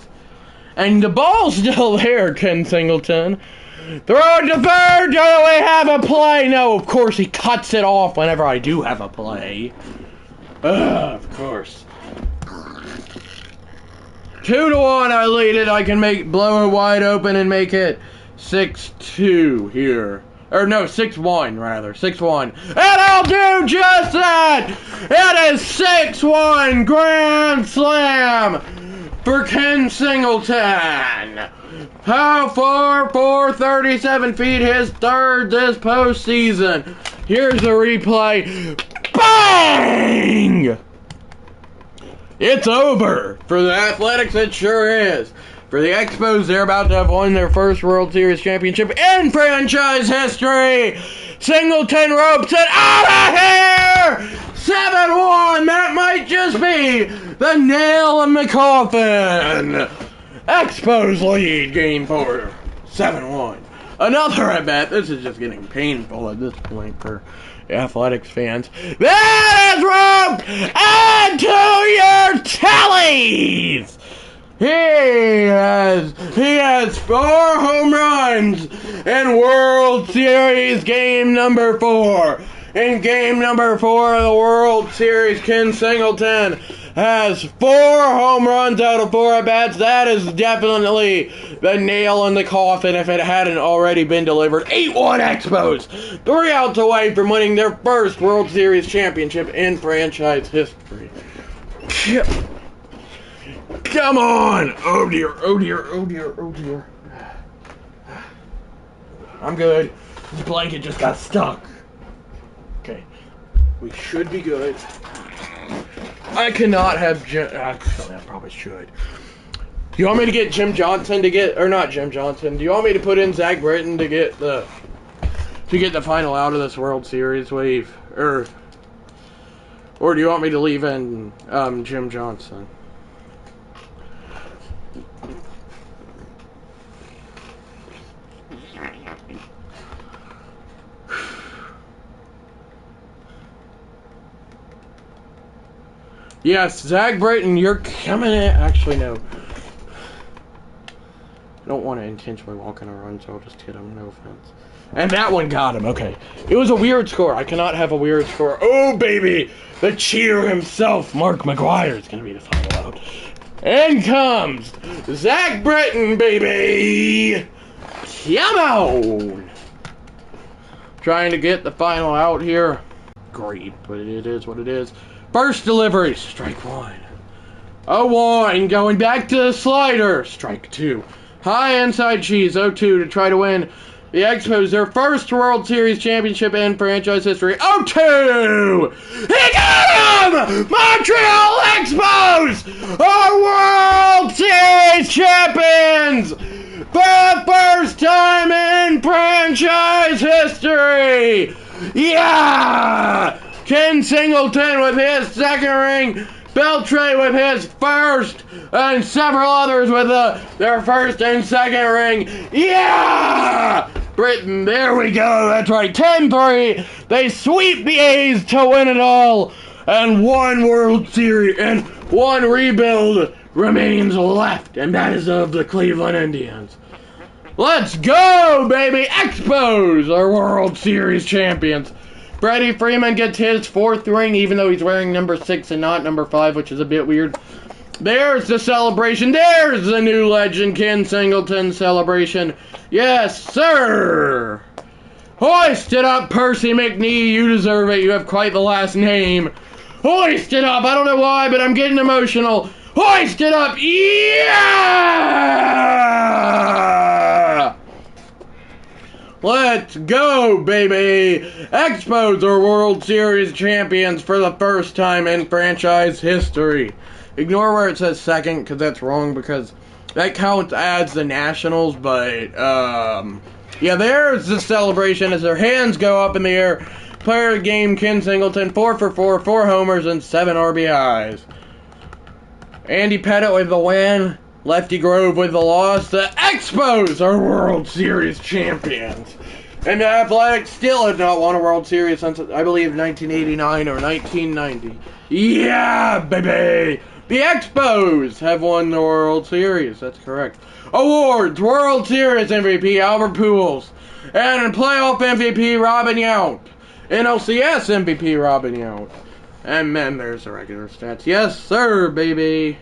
And the ball's still there, Ken Singleton. Throw it to third. Do we have a play? No, of course he cuts it off whenever I do have a play. Of course. 2-1, I lead it. I can blow it wide open and make it 6-2 here. Or no, 6-1 rather. 6-1. And I'll do just that! It is 6-1 Grand Slam for Ken Singleton. How far? 437 feet, his third this postseason. Here's the replay. Bang! It's over. For the Athletics, it sure is. For the Expos, they're about to have won their first World Series championship in franchise history. Singleton ropes it out of here! 7-1! That might just be the nail in the coffin. Expos lead Game 4. 7-1. Another at bat. This is just getting painful at this point for Athletics fans. That is roped into your tallies! He has 4 home runs in World Series game number 4. In game number 4 of the World Series, Ken Singleton has 4 home runs out of 4 at-bats. That is definitely the nail in the coffin if it hadn't already been delivered. 8-1 Expos. 3 outs away from winning their first World Series championship in franchise history. Come on! Oh dear, oh dear, oh dear, oh dear. I'm good. This blanket just got stuck. Okay. We should be good. I cannot have actually, I probably should. Do you want me to get Jim Johnson to get, or not Jim Johnson, do you want me to put in Zach Britton to get the final out of this World Series wave? Or do you want me to leave in Jim Johnson? Yes, Zach Britton, you're coming in. Actually, no. I don't want to intentionally walk in a run, so I'll just hit him. No offense. And that one got him. Okay. It was a weird score. I cannot have a weird score. Oh, baby. The cheater himself, Mark McGwire, is going to be the final out. In comes Zach Britton, baby. Come on. Trying to get the final out here. Great, but it is what it is. First delivery, strike 1. 0-1, going back to the slider, strike 2. High inside cheese, 0-2 to try to win the Expos their first World Series championship in franchise history. 0-2! He got him! Montreal Expos are World Series champions for the first time in franchise history! Yeah! Ken Singleton with his second ring, Beltray with his first, and several others with their first and second ring. Yeah! Britain, there we go, that's right, 10-3. They sweep the A's to win it all, and 1 World Series, and 1 rebuild remains left, and that is of the Cleveland Indians. Let's go, baby! Expos are World Series champions. Freddie Freeman gets his 4th ring, even though he's wearing number 6 and not number 5, which is a bit weird. There's the celebration. There's the new legend, Ken Singleton celebration. Yes, sir! Hoist it up, Percy McNee. You deserve it. You have quite the last name. Hoist it up. I don't know why, but I'm getting emotional. Hoist it up. Yeah! Let's go, baby! Expos are World Series champions for the first time in franchise history. Ignore where it says second, because that's wrong, because that counts as the Nationals, but, yeah, there's the celebration as their hands go up in the air. Player of the game, Ken Singleton, 4 for 4, 4 homers, and 7 RBIs. Andy Pettit with the win. Lefty Grove with the loss. The Expos are World Series champions. And the Athletics still have not won a World Series since, I believe, 1989 or 1990. Yeah, baby! The Expos have won the World Series. That's correct. Awards: World Series MVP Albert Pujols, and playoff MVP Robin Yount, NLCS MVP Robin Yount, and then there's the regular stats. Yes, sir, baby.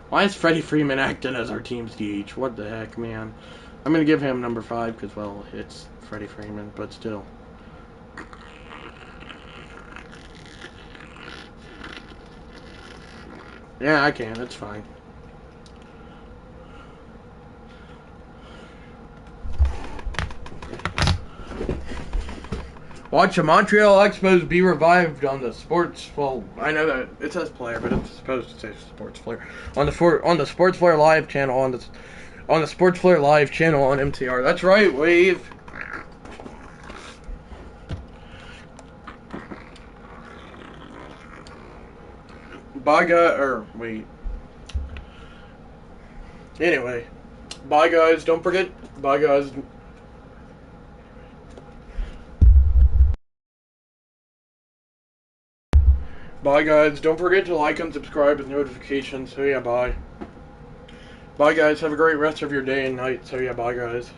Why is Freddie Freeman acting as our team's DH? What the heck, man? I'm gonna give him number 5 because, well, it's Freddie Freeman, but still. Yeah, I can. It's fine. Watch the Montreal Expos be revived on the sports. Well, I know that it says player, but it's supposed to say sports player on the Sports Flare Live channel on the Sports Flare Live channel on MTR. That's right, Wave. Bye, guys. Or wait. Anyway, bye, guys. Don't forget. Bye, guys. Bye, guys. Don't forget to like and subscribe with notifications. So, yeah, bye. Bye, guys. Have a great rest of your day and night. So, yeah, bye, guys.